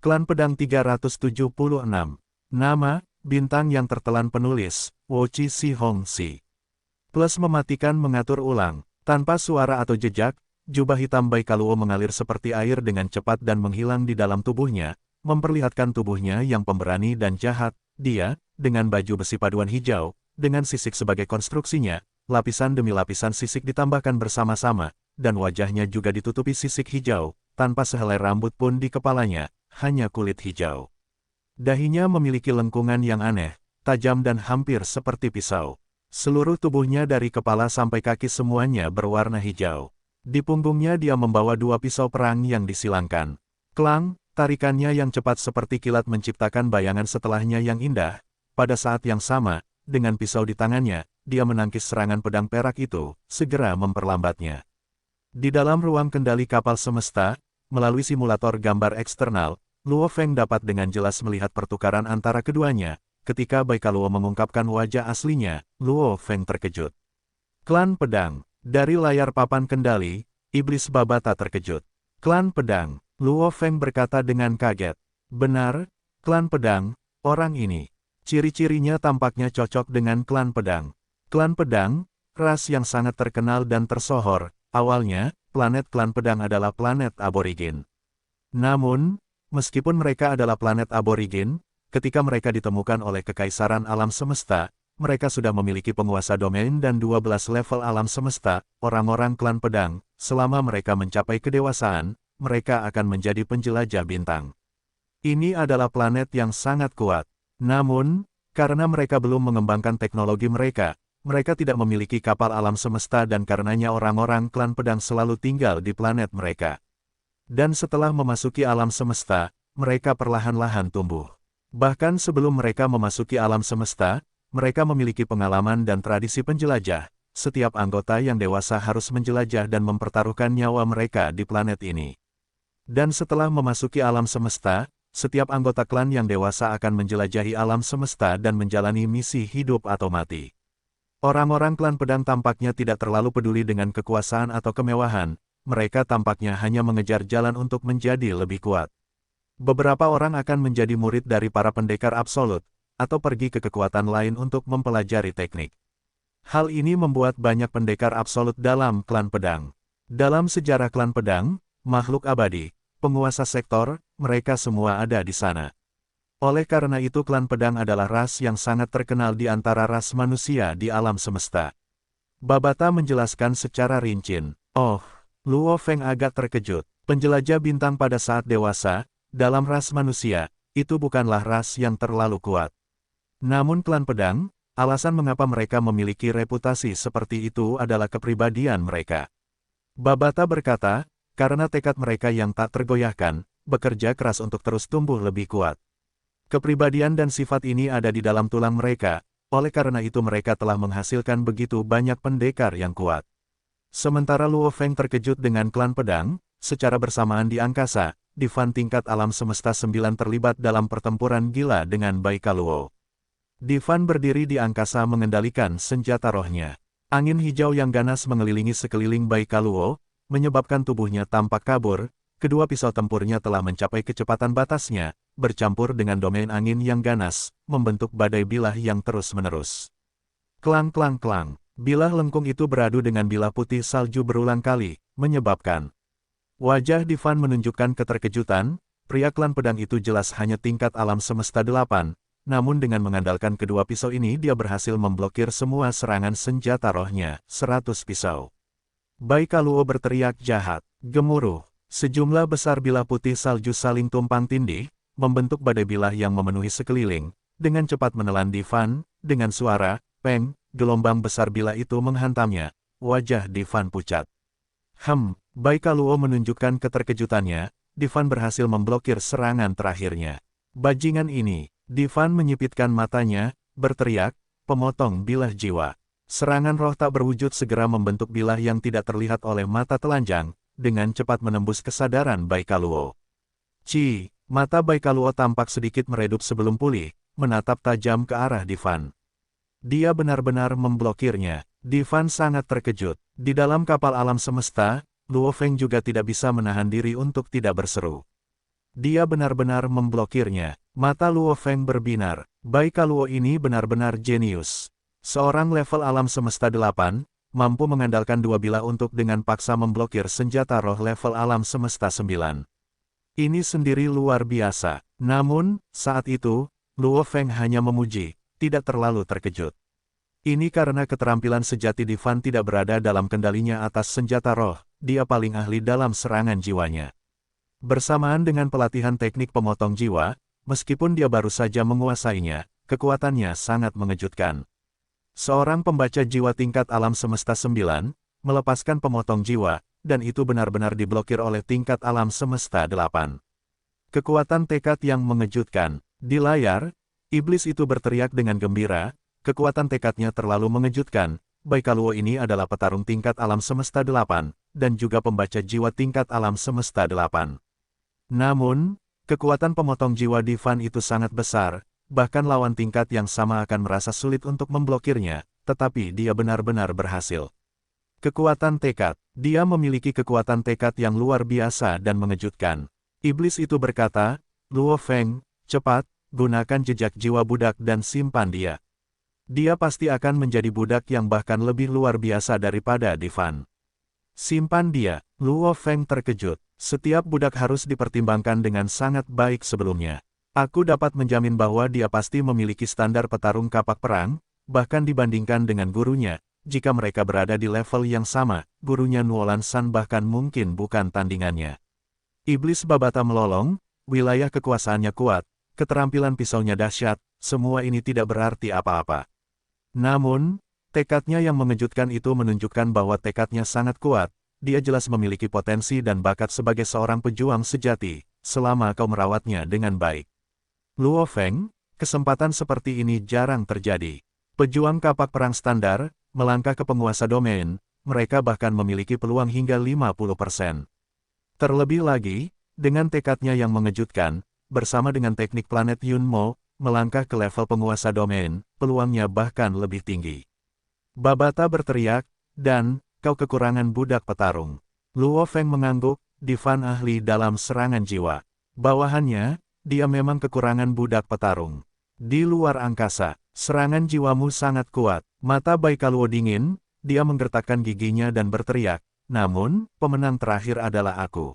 Klan Pedang 376. Nama, bintang yang tertelan penulis, Wochi Si Hong Si. Plus mematikan mengatur ulang. Tanpa suara atau jejak, jubah hitam Baikaluo mengalir seperti air dengan cepat dan menghilang di dalam tubuhnya, memperlihatkan tubuhnya yang pemberani dan jahat. Dia, dengan baju besi paduan hijau, dengan sisik sebagai konstruksinya, lapisan demi lapisan sisik ditambahkan bersama-sama, dan wajahnya juga ditutupi sisik hijau, tanpa sehelai rambut pun di kepalanya, hanya kulit hijau. Dahinya memiliki lengkungan yang aneh, tajam dan hampir seperti pisau. Seluruh tubuhnya dari kepala sampai kaki semuanya berwarna hijau. Di punggungnya dia membawa dua pisau perang yang disilangkan. Klang, tarikannya yang cepat seperti kilat menciptakan bayangan setelahnya yang indah. Pada saat yang sama, dengan pisau di tangannya, dia menangkis serangan pedang perak itu, segera memperlambatnya. Di dalam ruang kendali kapal semesta, melalui simulator gambar eksternal, Luo Feng dapat dengan jelas melihat pertukaran antara keduanya. Ketika Baikaluo mengungkapkan wajah aslinya, Luo Feng terkejut. Klan Pedang. Dari layar papan kendali, Iblis Babata terkejut. Klan Pedang. Luo Feng berkata dengan kaget. Benar, Klan Pedang, orang ini. Ciri-cirinya tampaknya cocok dengan Klan Pedang. Klan Pedang, ras yang sangat terkenal dan tersohor. Awalnya, planet Klan Pedang adalah planet aborigin. Namun, meskipun mereka adalah planet aborigin, ketika mereka ditemukan oleh Kekaisaran Alam Semesta, mereka sudah memiliki penguasa domain dan 12 level alam semesta. Orang-orang Klan Pedang, selama mereka mencapai kedewasaan, mereka akan menjadi penjelajah bintang. Ini adalah planet yang sangat kuat. Namun, karena mereka belum mengembangkan teknologi mereka tidak memiliki kapal alam semesta dan karenanya orang-orang Klan Pedang selalu tinggal di planet mereka. Dan setelah memasuki alam semesta, mereka perlahan-lahan tumbuh. Bahkan sebelum mereka memasuki alam semesta, mereka memiliki pengalaman dan tradisi penjelajah. Setiap anggota yang dewasa harus menjelajah dan mempertaruhkan nyawa mereka di planet ini. Dan setelah memasuki alam semesta, setiap anggota klan yang dewasa akan menjelajahi alam semesta dan menjalani misi hidup atau mati. Orang-orang Klan Pedang tampaknya tidak terlalu peduli dengan kekuasaan atau kemewahan, mereka tampaknya hanya mengejar jalan untuk menjadi lebih kuat. Beberapa orang akan menjadi murid dari para pendekar absolut, atau pergi ke kekuatan lain untuk mempelajari teknik. Hal ini membuat banyak pendekar absolut dalam Klan Pedang. Dalam sejarah Klan Pedang, makhluk abadi, penguasa sektor, mereka semua ada di sana. Oleh karena itu Klan Pedang adalah ras yang sangat terkenal di antara ras manusia di alam semesta. Babata menjelaskan secara rinci. Oh, Luo Feng agak terkejut. Penjelajah bintang pada saat dewasa, dalam ras manusia, itu bukanlah ras yang terlalu kuat. Namun Klan Pedang, alasan mengapa mereka memiliki reputasi seperti itu adalah kepribadian mereka. Babata berkata, karena tekad mereka yang tak tergoyahkan, bekerja keras untuk terus tumbuh lebih kuat. Kepribadian dan sifat ini ada di dalam tulang mereka, oleh karena itu mereka telah menghasilkan begitu banyak pendekar yang kuat. Sementara Luo Feng terkejut dengan Klan Pedang, secara bersamaan di angkasa, Divan tingkat alam semesta 9 terlibat dalam pertempuran gila dengan Baikaluo. Divan berdiri di angkasa mengendalikan senjata rohnya. Angin hijau yang ganas mengelilingi sekeliling Baikaluo, menyebabkan tubuhnya tampak kabur. Kedua pisau tempurnya telah mencapai kecepatan batasnya, bercampur dengan domain angin yang ganas, membentuk badai bilah yang terus-menerus. Klang klang klang, bilah lengkung itu beradu dengan bilah putih salju berulang kali, menyebabkan wajah Divan menunjukkan keterkejutan. Pria Klan Pedang itu jelas hanya tingkat alam semesta 8, namun dengan mengandalkan kedua pisau ini dia berhasil memblokir semua serangan senjata rohnya, 100 pisau. Baikaluo berteriak jahat, gemuruh. Sejumlah besar bilah putih salju saling tumpang tindih, membentuk badai bilah yang memenuhi sekeliling, dengan cepat menelan Divan, dengan suara, peng, gelombang besar bilah itu menghantamnya, wajah Divan pucat. Baikaluo menunjukkan keterkejutannya, Divan berhasil memblokir serangan terakhirnya. Bajingan ini, Divan menyipitkan matanya, berteriak, pemotong bilah jiwa. Serangan roh tak berwujud segera membentuk bilah yang tidak terlihat oleh mata telanjang, dengan cepat menembus kesadaran Baikaluo. Mata Baikaluo tampak sedikit meredup sebelum pulih, menatap tajam ke arah Divan. Dia benar-benar memblokirnya. Divan sangat terkejut. Di dalam kapal alam semesta, Luo Feng juga tidak bisa menahan diri untuk tidak berseru. Dia benar-benar memblokirnya. Mata Luo Feng berbinar. Bai Kaluo ini benar-benar jenius. Seorang level alam semesta 8, mampu mengandalkan dua bilah untuk dengan paksa memblokir senjata roh level alam semesta 9. Ini sendiri luar biasa. Namun, saat itu, Luo Feng hanya memuji, tidak terlalu terkejut. Ini karena keterampilan sejati Divan tidak berada dalam kendalinya atas senjata roh, dia paling ahli dalam serangan jiwanya. Bersamaan dengan pelatihan teknik pemotong jiwa, meskipun dia baru saja menguasainya, kekuatannya sangat mengejutkan. Seorang pembaca jiwa tingkat alam semesta 9, melepaskan pemotong jiwa, dan itu benar-benar diblokir oleh tingkat alam semesta 8. Kekuatan tekad yang mengejutkan. Di layar, iblis itu berteriak dengan gembira, kekuatan tekadnya terlalu mengejutkan. Bai Kaluo ini adalah petarung tingkat alam semesta 8, dan juga pembaca jiwa tingkat alam semesta 8. Namun, kekuatan pemotong jiwa Divan itu sangat besar, bahkan lawan tingkat yang sama akan merasa sulit untuk memblokirnya, tetapi dia benar-benar berhasil. Kekuatan tekad. Dia memiliki kekuatan tekad yang luar biasa dan mengejutkan. Iblis itu berkata, Luo Feng, cepat, gunakan jejak jiwa budak dan simpan dia. Dia pasti akan menjadi budak yang bahkan lebih luar biasa daripada Divan. Simpan dia. Luo Feng terkejut. Setiap budak harus dipertimbangkan dengan sangat baik sebelumnya. Aku dapat menjamin bahwa dia pasti memiliki standar petarung kapak perang, bahkan dibandingkan dengan gurunya. Jika mereka berada di level yang sama, gurunya Nuolan San bahkan mungkin bukan tandingannya. Iblis Babata melolong, wilayah kekuasaannya kuat, keterampilan pisaunya dahsyat, semua ini tidak berarti apa-apa. Namun, tekadnya yang mengejutkan itu menunjukkan bahwa tekadnya sangat kuat, dia jelas memiliki potensi dan bakat sebagai seorang pejuang sejati, selama kau merawatnya dengan baik. Luo Feng, kesempatan seperti ini jarang terjadi. Pejuang kapak perang standar, melangkah ke penguasa domain, mereka bahkan memiliki peluang hingga 50%. Terlebih lagi, dengan tekadnya yang mengejutkan, bersama dengan teknik planet Yunmo, melangkah ke level penguasa domain, peluangnya bahkan lebih tinggi. Babata berteriak, dan, kau kekurangan budak petarung. Luo Feng mengangguk, Divan ahli dalam serangan jiwa. Bawahannya, dia memang kekurangan budak petarung. Di luar angkasa, serangan jiwamu sangat kuat. Mata Bai Kaluo dingin, dia menggertakkan giginya dan berteriak, namun, pemenang terakhir adalah aku.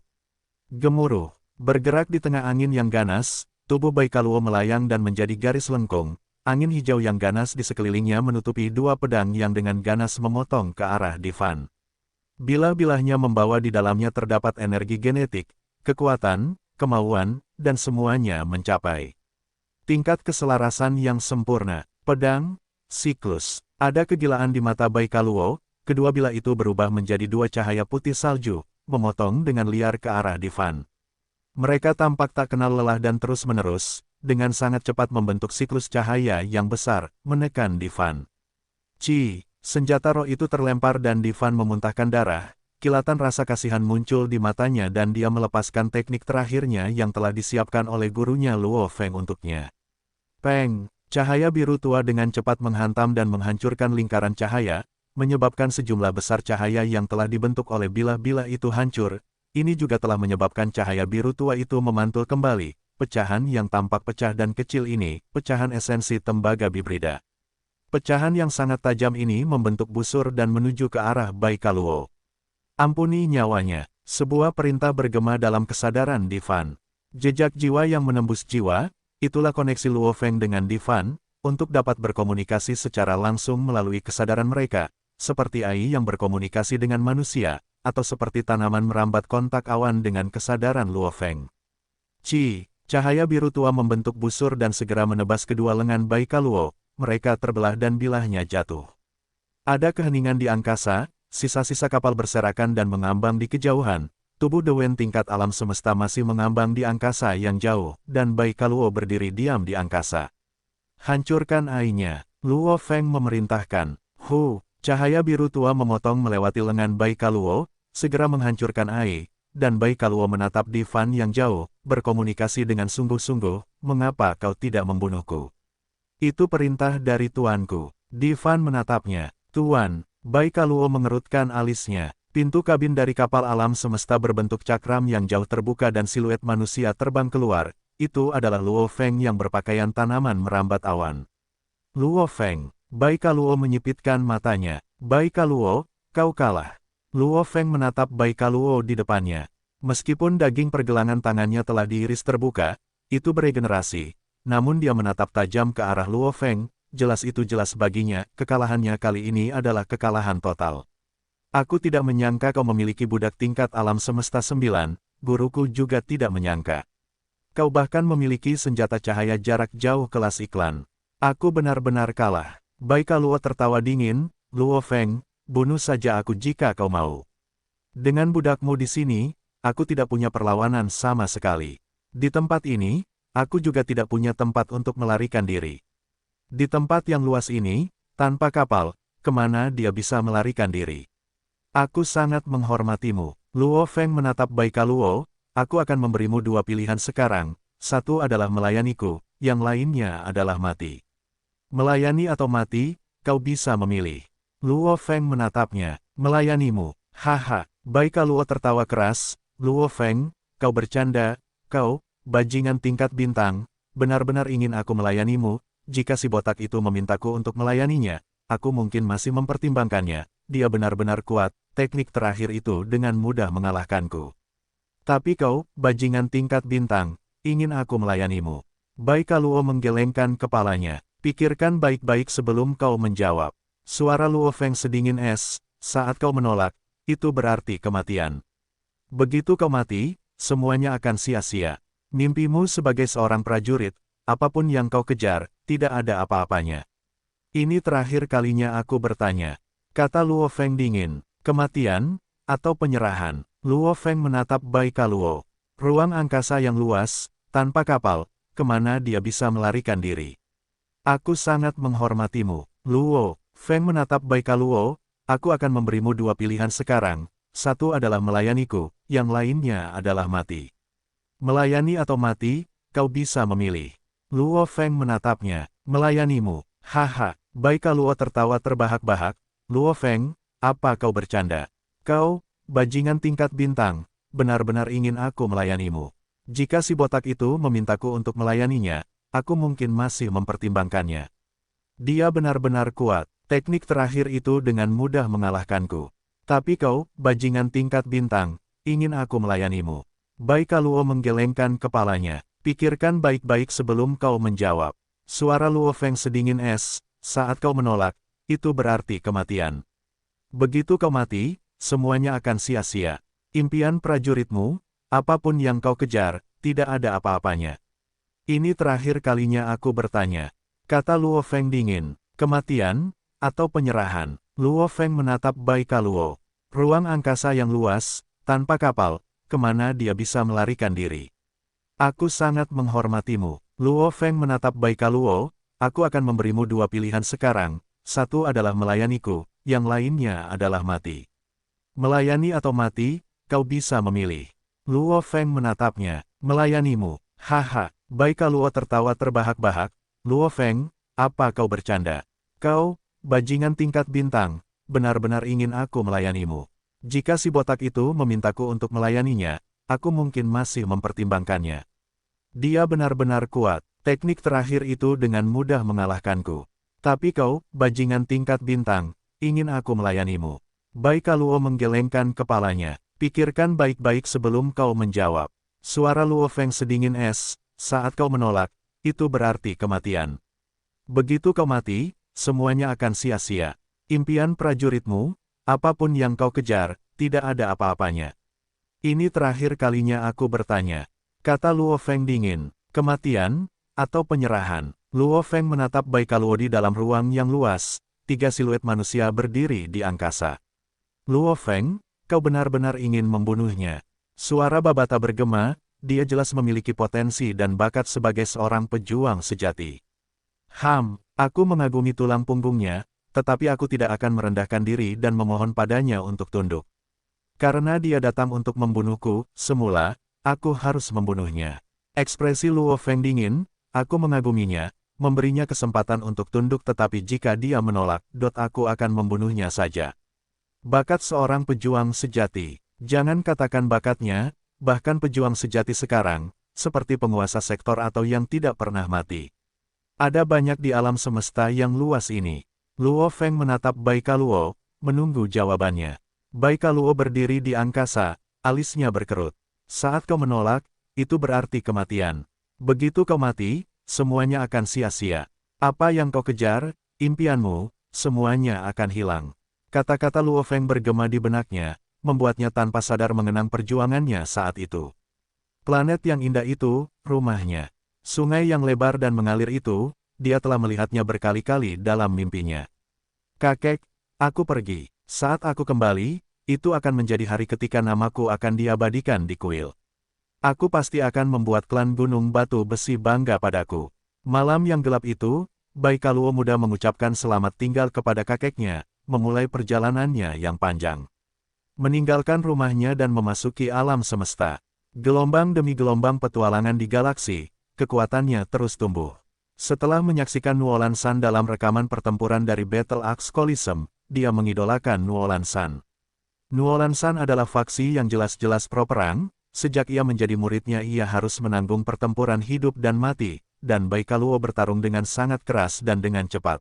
Gemuruh, bergerak di tengah angin yang ganas, tubuh Bai Kaluo melayang dan menjadi garis lengkung, angin hijau yang ganas di sekelilingnya menutupi dua pedang yang dengan ganas memotong ke arah Divan. Bilah-bilahnya membawa di dalamnya terdapat energi genetik, kekuatan, kemauan, dan semuanya mencapai tingkat keselarasan yang sempurna. Pedang, siklus. Ada kegilaan di mata Bai Kaluo, kedua bilah itu berubah menjadi dua cahaya putih salju, memotong dengan liar ke arah Divan. Mereka tampak tak kenal lelah dan terus-menerus, dengan sangat cepat membentuk siklus cahaya yang besar, menekan Divan. Senjata roh itu terlempar dan Divan memuntahkan darah, kilatan rasa kasihan muncul di matanya dan dia melepaskan teknik terakhirnya yang telah disiapkan oleh gurunya Luo Feng untuknya. Peng! Cahaya biru tua dengan cepat menghantam dan menghancurkan lingkaran cahaya, menyebabkan sejumlah besar cahaya yang telah dibentuk oleh bilah-bilah itu hancur. Ini juga telah menyebabkan cahaya biru tua itu memantul kembali. Pecahan yang tampak pecah dan kecil ini, pecahan esensi tembaga bibrida. Pecahan yang sangat tajam ini membentuk busur dan menuju ke arah Bai Kaluo. Ampuni nyawanya, sebuah perintah bergema dalam kesadaran Divan. Jejak jiwa yang menembus jiwa, itulah koneksi Luo Feng dengan Divan, untuk dapat berkomunikasi secara langsung melalui kesadaran mereka, seperti AI yang berkomunikasi dengan manusia, atau seperti tanaman merambat kontak awan dengan kesadaran Luo Feng. Cahaya biru tua membentuk busur dan segera menebas kedua lengan Bai Kaluo, mereka terbelah dan bilahnya jatuh. Ada keheningan di angkasa, sisa-sisa kapal berserakan dan mengambang di kejauhan. Tubuh Dewen tingkat alam semesta masih mengambang di angkasa yang jauh, dan Bai Kaluo berdiri diam di angkasa. Hancurkan AI-nya, Luo Feng memerintahkan. Cahaya biru tua memotong melewati lengan Bai Kaluo, segera menghancurkan AI, dan Bai Kaluo menatap Divan yang jauh, berkomunikasi dengan sungguh-sungguh, mengapa kau tidak membunuhku? Itu perintah dari tuanku. Divan menatapnya. Tuan, Bai Kaluo mengerutkan alisnya. Pintu kabin dari kapal alam semesta berbentuk cakram yang jauh terbuka dan siluet manusia terbang keluar. Itu adalah Luo Feng yang berpakaian tanaman merambat awan. Luo Feng. Bai Kaluo menyipitkan matanya. Bai Kaluo, kau kalah. Luo Feng menatap Bai Kaluo di depannya. Meskipun daging pergelangan tangannya telah diiris terbuka, itu beregenerasi. Namun dia menatap tajam ke arah Luo Feng, jelas itu jelas baginya, kekalahannya kali ini adalah kekalahan total. Aku tidak menyangka kau memiliki budak tingkat alam semesta 9, guruku juga tidak menyangka. Kau bahkan memiliki senjata cahaya jarak jauh kelas iklan. Aku benar-benar kalah. Bai Kaluo tertawa dingin, Luo Feng, bunuh saja aku jika kau mau. Dengan budakmu di sini, aku tidak punya perlawanan sama sekali. Di tempat ini, aku juga tidak punya tempat untuk melarikan diri. Di tempat yang luas ini, tanpa kapal, kemana dia bisa melarikan diri? Aku sangat menghormatimu. Luo Feng menatap Bai Kaluo, aku akan memberimu dua pilihan sekarang, satu adalah melayaniku, yang lainnya adalah mati. Melayani atau mati, kau bisa memilih. Luo Feng menatapnya, melayanimu, haha. Bai Kaluo tertawa keras, Luo Feng, kau bercanda, kau, bajingan tingkat bintang, benar-benar ingin aku melayanimu, jika si botak itu memintaku untuk melayaninya, aku mungkin masih mempertimbangkannya. Dia benar-benar kuat, teknik terakhir itu dengan mudah mengalahkanku. Tapi kau, bajingan tingkat bintang, ingin aku melayanimu. Bai Kaluo menggelengkan kepalanya. Pikirkan baik-baik sebelum kau menjawab. Suara Luo Feng sedingin es, saat kau menolak, itu berarti kematian. Begitu kau mati, semuanya akan sia-sia. Mimpimu sebagai seorang prajurit, apapun yang kau kejar, tidak ada apa-apanya. Ini terakhir kalinya aku bertanya. Kata Luo Feng dingin, kematian, atau penyerahan. Luo Feng menatap Bai Kaluo. Ruang angkasa yang luas, tanpa kapal, kemana dia bisa melarikan diri. Aku sangat menghormatimu. Luo Feng menatap Bai Kaluo, aku akan memberimu dua pilihan sekarang, satu adalah melayaniku, yang lainnya adalah mati. Melayani atau mati, kau bisa memilih. Luo Feng menatapnya, melayanimu, haha. Bai Kaluo tertawa terbahak-bahak, Luo Feng, apa kau bercanda? Kau, bajingan tingkat bintang, benar-benar ingin aku melayanimu. Jika si botak itu memintaku untuk melayaninya, aku mungkin masih mempertimbangkannya. Dia benar-benar kuat, teknik terakhir itu dengan mudah mengalahkanku. Tapi kau, bajingan tingkat bintang, ingin aku melayanimu. Bai Kaluo menggelengkan kepalanya, pikirkan baik-baik sebelum kau menjawab. Suara Luo Feng sedingin es, saat kau menolak, itu berarti kematian. Begitu kau mati, semuanya akan sia-sia. Impian prajuritmu, apapun yang kau kejar, tidak ada apa-apanya. Ini terakhir kalinya aku bertanya. Kata Luo Feng dingin, kematian, atau penyerahan. Luo Feng menatap Bai Kaluo. Ruang angkasa yang luas, tanpa kapal, kemana dia bisa melarikan diri. Aku sangat menghormatimu. Luo Feng menatap Bai Kaluo, aku akan memberimu dua pilihan sekarang. Satu adalah melayaniku, yang lainnya adalah mati. Melayani atau mati, kau bisa memilih. Luo Feng menatapnya, melayanimu, haha. Bai Kaluo tertawa terbahak-bahak, Luo Feng, apa kau bercanda? Kau, bajingan tingkat bintang, benar-benar ingin aku melayanimu. Jika si botak itu memintaku untuk melayaninya, aku mungkin masih mempertimbangkannya. Dia benar-benar kuat, teknik terakhir itu dengan mudah mengalahkanku. Tapi kau, bajingan tingkat bintang, ingin aku melayanimu. Bai Kaluo menggelengkan kepalanya, pikirkan baik-baik sebelum kau menjawab. Suara Luo Feng sedingin es, saat kau menolak, itu berarti kematian. Begitu kau mati, semuanya akan sia-sia. Impian prajuritmu, apapun yang kau kejar, tidak ada apa-apanya. Ini terakhir kalinya aku bertanya. Kata Luo Feng dingin, kematian, atau penyerahan. Luo Feng menatap Bai Kaluo di dalam ruang yang luas, tiga siluet manusia berdiri di angkasa. Luo Feng, kau benar-benar ingin membunuhnya. Suara Babata bergema, dia jelas memiliki potensi dan bakat sebagai seorang pejuang sejati. Aku mengagumi tulang punggungnya, tetapi aku tidak akan merendahkan diri dan memohon padanya untuk tunduk. Karena dia datang untuk membunuhku, semula, aku harus membunuhnya. Ekspresi Luo Feng dingin, aku mengaguminya, memberinya kesempatan untuk tunduk tetapi jika dia menolak, aku akan membunuhnya saja. Bakat seorang pejuang sejati. Jangan katakan bakatnya, bahkan pejuang sejati sekarang, seperti penguasa sektor atau yang tidak pernah mati. Ada banyak di alam semesta yang luas ini. Luo Feng menatap Bai Kaluo, menunggu jawabannya. Bai Kaluo berdiri di angkasa, alisnya berkerut. Saat kau menolak, itu berarti kematian. Begitu kau mati, semuanya akan sia-sia. Apa yang kau kejar, impianmu, semuanya akan hilang. Kata-kata Luo Feng bergema di benaknya, membuatnya tanpa sadar mengenang perjuangannya saat itu. Planet yang indah itu, rumahnya. Sungai yang lebar dan mengalir itu, dia telah melihatnya berkali-kali dalam mimpinya. Kakek, aku pergi. Saat aku kembali, itu akan menjadi hari ketika namaku akan diabadikan di kuil. Aku pasti akan membuat klan Gunung Batu Besi bangga padaku. Malam yang gelap itu, Bai Kaluo muda mengucapkan selamat tinggal kepada kakeknya, memulai perjalanannya yang panjang. Meninggalkan rumahnya dan memasuki alam semesta. Gelombang demi gelombang petualangan di galaksi, kekuatannya terus tumbuh. Setelah menyaksikan Nuolan San dalam rekaman pertempuran dari Battle Axe Coliseum, dia mengidolakan Nuolan San. Nuolan San adalah faksi yang jelas-jelas pro-perang, sejak ia menjadi muridnya ia harus menanggung pertempuran hidup dan mati, dan Bai Kaluo bertarung dengan sangat keras dan dengan cepat.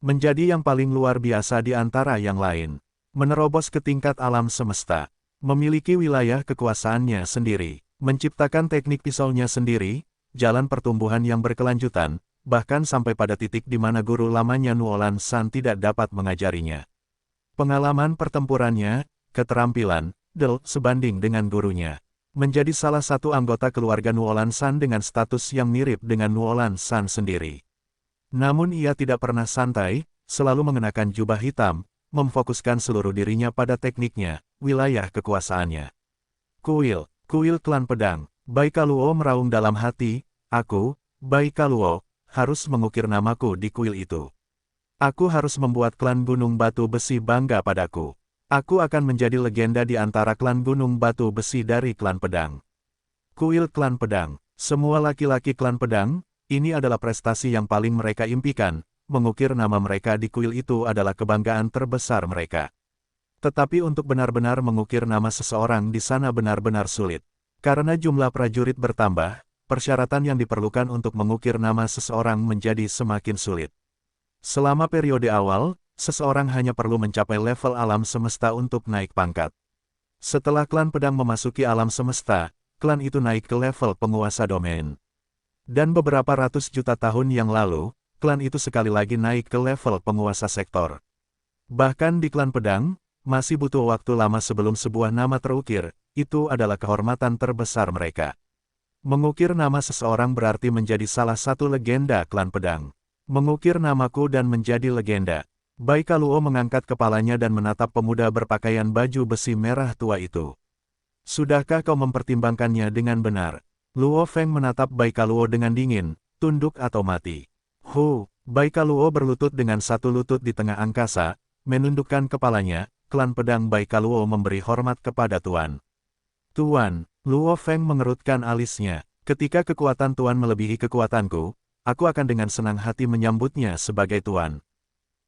Menjadi yang paling luar biasa di antara yang lain. Menerobos ke tingkat alam semesta. Memiliki wilayah kekuasaannya sendiri. Menciptakan teknik pisaunya sendiri, jalan pertumbuhan yang berkelanjutan, bahkan sampai pada titik di mana guru lamanya Nuolan San tidak dapat mengajarinya. Pengalaman pertempurannya, keterampilan, sebanding dengan gurunya. Menjadi salah satu anggota keluarga Nuolan San dengan status yang mirip dengan Nuolan San sendiri. Namun ia tidak pernah santai, selalu mengenakan jubah hitam, memfokuskan seluruh dirinya pada tekniknya, wilayah kekuasaannya. Kuil klan pedang. Bai Kaluo meraung dalam hati, aku, Bai Kaluo, harus mengukir namaku di kuil itu. Aku harus membuat klan Gunung Batu Besi bangga padaku. Aku akan menjadi legenda di antara klan Gunung Batu Besi dari klan pedang. Kuil klan pedang. Semua laki-laki klan pedang, ini adalah prestasi yang paling mereka impikan, mengukir nama mereka di kuil itu adalah kebanggaan terbesar mereka. Tetapi untuk benar-benar mengukir nama seseorang di sana benar-benar sulit. Karena jumlah prajurit bertambah, persyaratan yang diperlukan untuk mengukir nama seseorang menjadi semakin sulit. Selama periode awal, seseorang hanya perlu mencapai level alam semesta untuk naik pangkat. Setelah klan pedang memasuki alam semesta, klan itu naik ke level penguasa domain. Dan beberapa ratus juta tahun yang lalu, klan itu sekali lagi naik ke level penguasa sektor. Bahkan di klan pedang, masih butuh waktu lama sebelum sebuah nama terukir, itu adalah kehormatan terbesar mereka. Mengukir nama seseorang berarti menjadi salah satu legenda klan pedang. Mengukir namaku dan menjadi legenda. Bai Kaluo mengangkat kepalanya dan menatap pemuda berpakaian baju besi merah tua itu. Sudahkah kau mempertimbangkannya dengan benar? Luo Feng menatap Bai Kaluo dengan dingin, tunduk atau mati. Bai Kaluo berlutut dengan satu lutut di tengah angkasa, menundukkan kepalanya, klan pedang Bai Kaluo memberi hormat kepada Tuan. Tuan, Luo Feng mengerutkan alisnya, ketika kekuatan Tuan melebihi kekuatanku, aku akan dengan senang hati menyambutnya sebagai Tuan.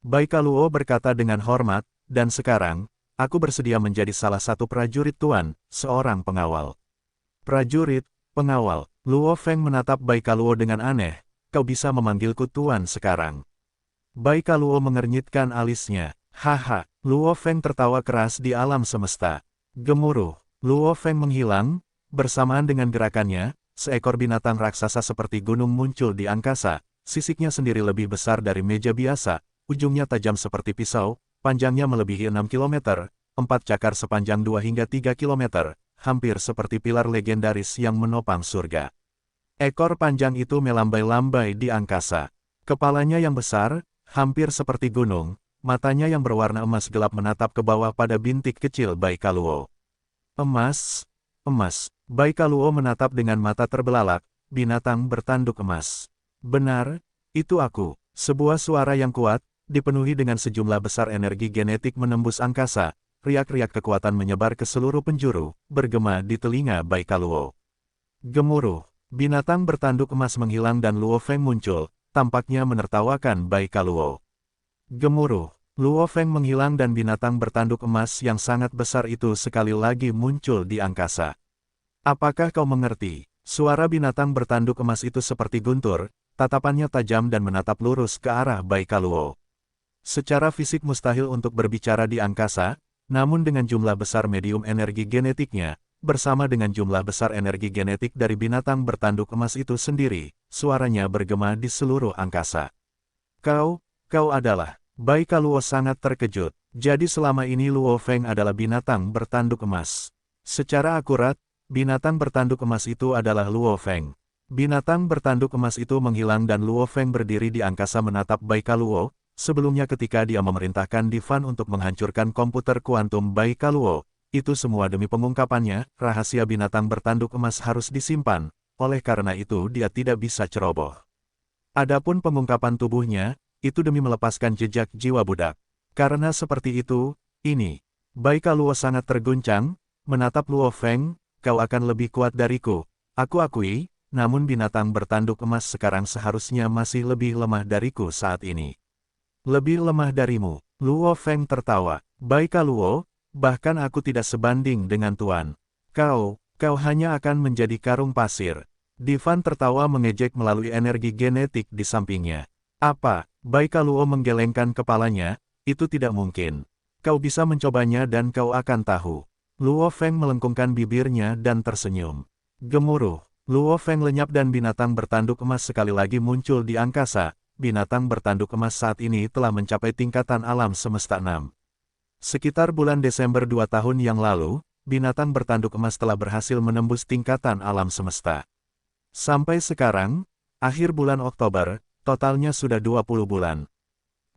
Bai Kaluo berkata dengan hormat, dan sekarang, aku bersedia menjadi salah satu prajurit Tuan, seorang pengawal. Prajurit, pengawal, Luo Feng menatap Bai Kaluo dengan aneh, kau bisa memanggilku Tuan sekarang. Bai Kaluo mengernyitkan alisnya, haha, Luo Feng tertawa keras di alam semesta. Gemuruh, Luo Feng menghilang, bersamaan dengan gerakannya, seekor binatang raksasa seperti gunung muncul di angkasa, sisiknya sendiri lebih besar dari meja biasa, ujungnya tajam seperti pisau, panjangnya melebihi 6 km, 4 cakar sepanjang 2 hingga 3 km, hampir seperti pilar legendaris yang menopang surga. Ekor panjang itu melambai-lambai di angkasa. Kepalanya yang besar, hampir seperti gunung, matanya yang berwarna emas gelap menatap ke bawah pada bintik kecil Bai Kaluo. Emas, Bai Kaluo menatap dengan mata terbelalak, binatang bertanduk emas. Benar, itu aku. Sebuah suara yang kuat, dipenuhi dengan sejumlah besar energi genetik menembus angkasa, riak-riak kekuatan menyebar ke seluruh penjuru, bergema di telinga Bai Kaluo. Gemuruh. Binatang bertanduk emas menghilang dan Luo Feng muncul, tampaknya menertawakan Bai Kaluo. Gemuruh. Luo Feng menghilang dan binatang bertanduk emas yang sangat besar itu sekali lagi muncul di angkasa. Apakah kau mengerti? Suara binatang bertanduk emas itu seperti guntur, tatapannya tajam dan menatap lurus ke arah Baikaluo. Secara fisik mustahil untuk berbicara di angkasa, namun dengan jumlah besar medium energi genetiknya, bersama dengan jumlah besar energi genetik dari binatang bertanduk emas itu sendiri, suaranya bergema di seluruh angkasa. Kau adalah... Baikaluo sangat terkejut. Jadi selama ini Luo Feng adalah binatang bertanduk emas. Secara akurat, binatang bertanduk emas itu adalah Luo Feng. Binatang bertanduk emas itu menghilang dan Luo Feng berdiri di angkasa menatap Baikaluo. Sebelumnya ketika dia memerintahkan Divan untuk menghancurkan komputer kuantum Baikaluo, itu semua demi pengungkapannya, rahasia binatang bertanduk emas harus disimpan, oleh karena itu dia tidak bisa ceroboh. Adapun pengungkapan tubuhnya, itu demi melepaskan jejak jiwa budak. Karena seperti itu, Baikaluo sangat terguncang, menatap Luo Feng, kau akan lebih kuat dariku, aku akui, namun binatang bertanduk emas sekarang seharusnya masih lebih lemah dariku saat ini. Lebih lemah darimu, Luo Feng tertawa, Baikaluo, bahkan aku tidak sebanding dengan Tuan. Kau hanya akan menjadi karung pasir. Divan tertawa mengejek melalui energi genetik di sampingnya. Apa? Baikaluo menggelengkan kepalanya, itu tidak mungkin. Kau bisa mencobanya dan kau akan tahu. Luo Feng melengkungkan bibirnya dan tersenyum. Gemuruh. Luo Feng lenyap dan binatang bertanduk emas sekali lagi muncul di angkasa. Binatang bertanduk emas saat ini telah mencapai tingkatan alam semesta 6. Sekitar bulan Desember 2 tahun yang lalu, binatang bertanduk emas telah berhasil menembus tingkatan alam semesta. Sampai sekarang, akhir bulan Oktober, totalnya sudah 20 bulan.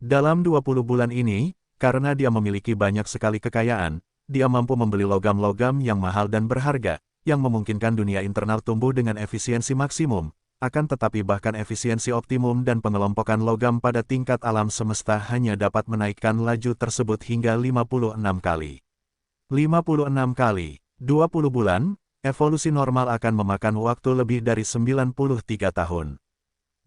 Dalam 20 bulan ini, karena dia memiliki banyak sekali kekayaan, dia mampu membeli logam-logam yang mahal dan berharga, yang memungkinkan dunia internal tumbuh dengan efisiensi maksimum, akan tetapi bahkan efisiensi optimum dan pengelompokan logam pada tingkat alam semesta hanya dapat menaikkan laju tersebut hingga 56 kali. 56 kali, 20 bulan, evolusi normal akan memakan waktu lebih dari 93 tahun.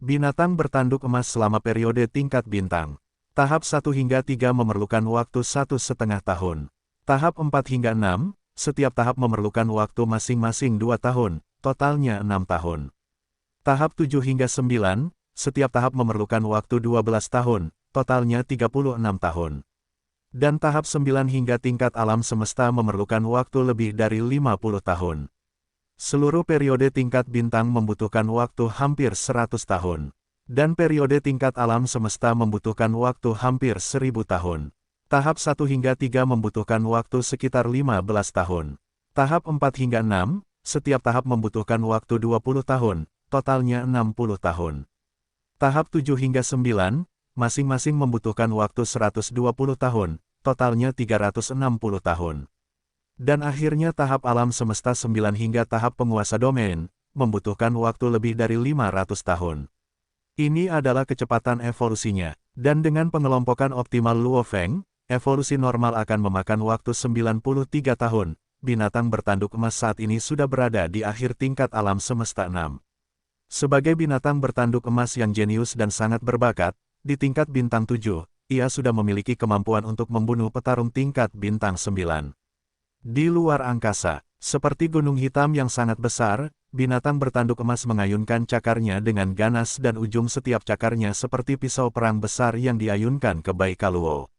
Binatang bertanduk emas selama periode tingkat bintang. Tahap 1 hingga 3 memerlukan waktu 1,5 tahun. Tahap 4 hingga 6, setiap tahap memerlukan waktu masing-masing 2 tahun, totalnya 6 tahun. Tahap 7 hingga 9, setiap tahap memerlukan waktu 12 tahun, totalnya 36 tahun. Dan tahap 9 hingga tingkat alam semesta memerlukan waktu lebih dari 50 tahun. Seluruh periode tingkat bintang membutuhkan waktu hampir 100 tahun. Dan periode tingkat alam semesta membutuhkan waktu hampir 1000 tahun. Tahap 1 hingga 3 membutuhkan waktu sekitar 15 tahun. Tahap 4 hingga 6, setiap tahap membutuhkan waktu 20 tahun, totalnya 60 tahun. Tahap 7 hingga 9, masing-masing membutuhkan waktu 120 tahun, totalnya 360 tahun. Dan akhirnya tahap alam semesta 9 hingga tahap penguasa domain, membutuhkan waktu lebih dari 500 tahun. Ini adalah kecepatan evolusinya, dan dengan pengelompokan optimal Luo Feng, evolusi normal akan memakan waktu 93 tahun, binatang bertanduk emas saat ini sudah berada di akhir tingkat alam semesta 6. Sebagai binatang bertanduk emas yang jenius dan sangat berbakat, di tingkat bintang 7, ia sudah memiliki kemampuan untuk membunuh petarung tingkat bintang 9. Di luar angkasa, seperti gunung hitam yang sangat besar, binatang bertanduk emas mengayunkan cakarnya dengan ganas dan ujung setiap cakarnya seperti pisau perang besar yang diayunkan ke Baikaluo.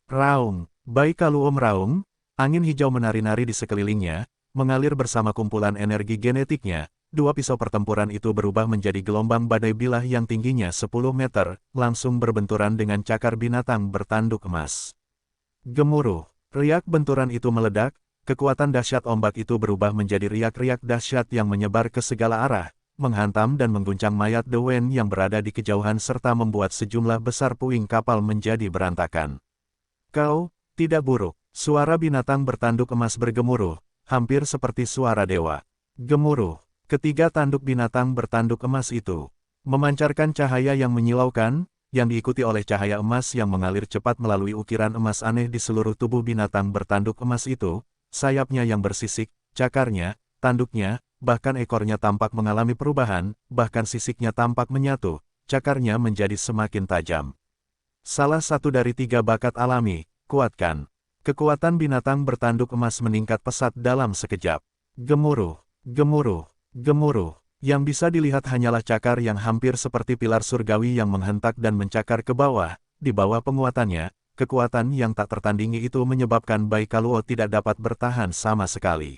Raung, Baikaluo meraung, angin hijau menari-nari di sekelilingnya, mengalir bersama kumpulan energi genetiknya, dua pisau pertempuran itu berubah menjadi gelombang badai bilah yang tingginya 10 meter, langsung berbenturan dengan cakar binatang bertanduk emas. Gemuruh, riak benturan itu meledak. Kekuatan dahsyat ombak itu berubah menjadi riak-riak dahsyat yang menyebar ke segala arah, menghantam dan mengguncang mayat The Wen yang berada di kejauhan serta membuat sejumlah besar puing kapal menjadi berantakan. Kau, tidak buruk, suara binatang bertanduk emas bergemuruh, hampir seperti suara dewa. Gemuruh, ketiga tanduk binatang bertanduk emas itu memancarkan cahaya yang menyilaukan, yang diikuti oleh cahaya emas yang mengalir cepat melalui ukiran emas aneh di seluruh tubuh binatang bertanduk emas itu. Sayapnya yang bersisik, cakarnya, tanduknya, bahkan ekornya tampak mengalami perubahan, bahkan sisiknya tampak menyatu, cakarnya menjadi semakin tajam. Salah satu dari 3 bakat alami, kuatkan. Kekuatan binatang bertanduk emas meningkat pesat dalam sekejap. Gemuruh, gemuruh, gemuruh. Yang bisa dilihat hanyalah cakar yang hampir seperti pilar surgawi yang menghentak dan mencakar ke bawah. Di bawah penguatannya, kekuatan yang tak tertandingi itu menyebabkan Baikaluo tidak dapat bertahan sama sekali.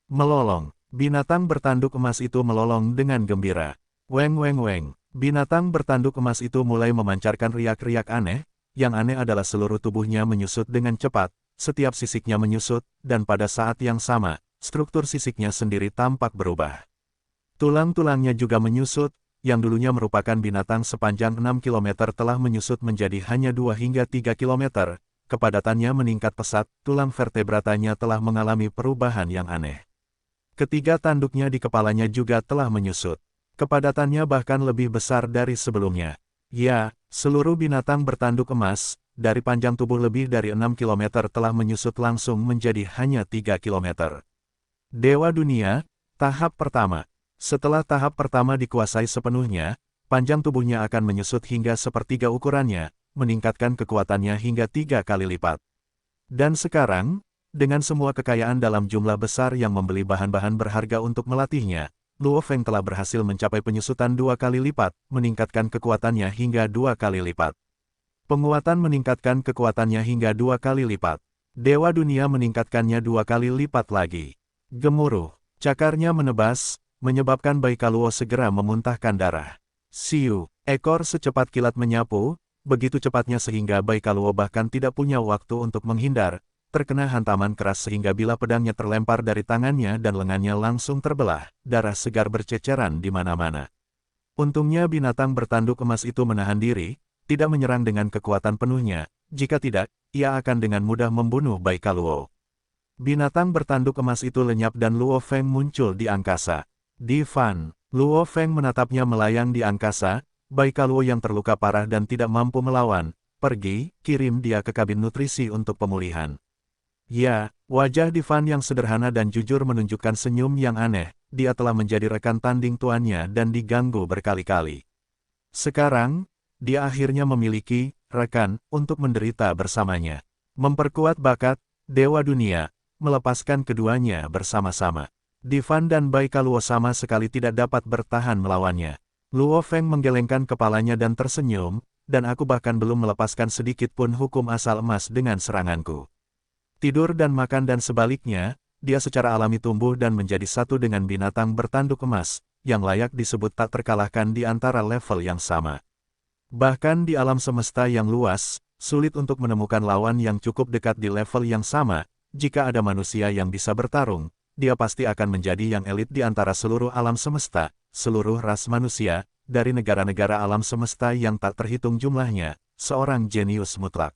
Melolong. Binatang bertanduk emas itu melolong dengan gembira. Weng weng weng. Binatang bertanduk emas itu mulai memancarkan riak-riak aneh. Yang aneh adalah seluruh tubuhnya menyusut dengan cepat, setiap sisiknya menyusut, dan pada saat yang sama, struktur sisiknya sendiri tampak berubah. Tulang-tulangnya juga menyusut, yang dulunya merupakan binatang sepanjang 6 km telah menyusut menjadi hanya 2 hingga 3 km, kepadatannya meningkat pesat, tulang vertebratanya telah mengalami perubahan yang aneh. Ketiga tanduknya di kepalanya juga telah menyusut. Kepadatannya bahkan lebih besar dari sebelumnya. Ya, seluruh binatang bertanduk emas, dari panjang tubuh lebih dari 6 km telah menyusut langsung menjadi hanya 3 km. Dewa Dunia, tahap pertama. Setelah tahap pertama dikuasai sepenuhnya, panjang tubuhnya akan menyusut hingga sepertiga ukurannya, meningkatkan kekuatannya hingga 3 kali lipat. Dan sekarang, dengan semua kekayaan dalam jumlah besar yang membeli bahan-bahan berharga untuk melatihnya, Luo Feng telah berhasil mencapai penyusutan 2 kali lipat, meningkatkan kekuatannya hingga 2 kali lipat. Penguatan meningkatkan kekuatannya hingga 2 kali lipat. Dewa Dunia meningkatkannya 2 kali lipat lagi. Gemuruh, cakarnya menebas, menyebabkan Baikaluo segera memuntahkan darah. Siu, ekor secepat kilat menyapu, begitu cepatnya sehingga Baikaluo bahkan tidak punya waktu untuk menghindar, terkena hantaman keras sehingga bila pedangnya terlempar dari tangannya dan lengannya langsung terbelah, darah segar berceceran di mana-mana. Untungnya binatang bertanduk emas itu menahan diri, tidak menyerang dengan kekuatan penuhnya, jika tidak, ia akan dengan mudah membunuh Baikaluo. Binatang bertanduk emas itu lenyap dan Luo Feng muncul di angkasa. Di Fan, Luo Feng menatapnya melayang di angkasa, Baikaluo yang terluka parah dan tidak mampu melawan, pergi, kirim dia ke kabin nutrisi untuk pemulihan. Ya, wajah Difan yang sederhana dan jujur menunjukkan senyum yang aneh, dia telah menjadi rekan tanding tuannya dan diganggu berkali-kali. Sekarang, dia akhirnya memiliki rekan untuk menderita bersamanya. Memperkuat bakat, Dewa Dunia, melepaskan keduanya bersama-sama. Difan dan Baikaluo sama sekali tidak dapat bertahan melawannya. Luo Feng menggelengkan kepalanya dan tersenyum, dan aku bahkan belum melepaskan sedikit pun hukum asal emas dengan seranganku. Tidur dan makan dan sebaliknya, dia secara alami tumbuh dan menjadi satu dengan binatang bertanduk emas, yang layak disebut tak terkalahkan di antara level yang sama. Bahkan di alam semesta yang luas, sulit untuk menemukan lawan yang cukup dekat di level yang sama. Jika ada manusia yang bisa bertarung, dia pasti akan menjadi yang elit di antara seluruh alam semesta, seluruh ras manusia, dari negara-negara alam semesta yang tak terhitung jumlahnya, seorang jenius mutlak.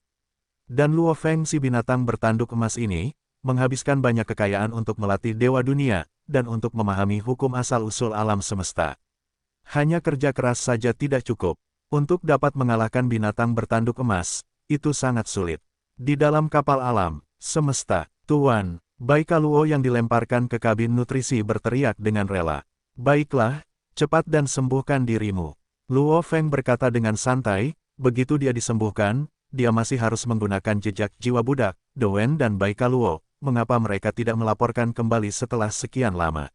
Dan Luo Feng si binatang bertanduk emas ini, menghabiskan banyak kekayaan untuk melatih Dewa Dunia, dan untuk memahami hukum asal-usul alam semesta. Hanya kerja keras saja tidak cukup. Untuk dapat mengalahkan binatang bertanduk emas, itu sangat sulit. Di dalam kapal alam, semesta, Tuan, Baikaluo yang dilemparkan ke kabin nutrisi berteriak dengan rela. Baiklah, cepat dan sembuhkan dirimu. Luo Feng berkata dengan santai, begitu dia disembuhkan, dia masih harus menggunakan jejak jiwa budak, Doen dan Baikaluo, mengapa mereka tidak melaporkan kembali setelah sekian lama.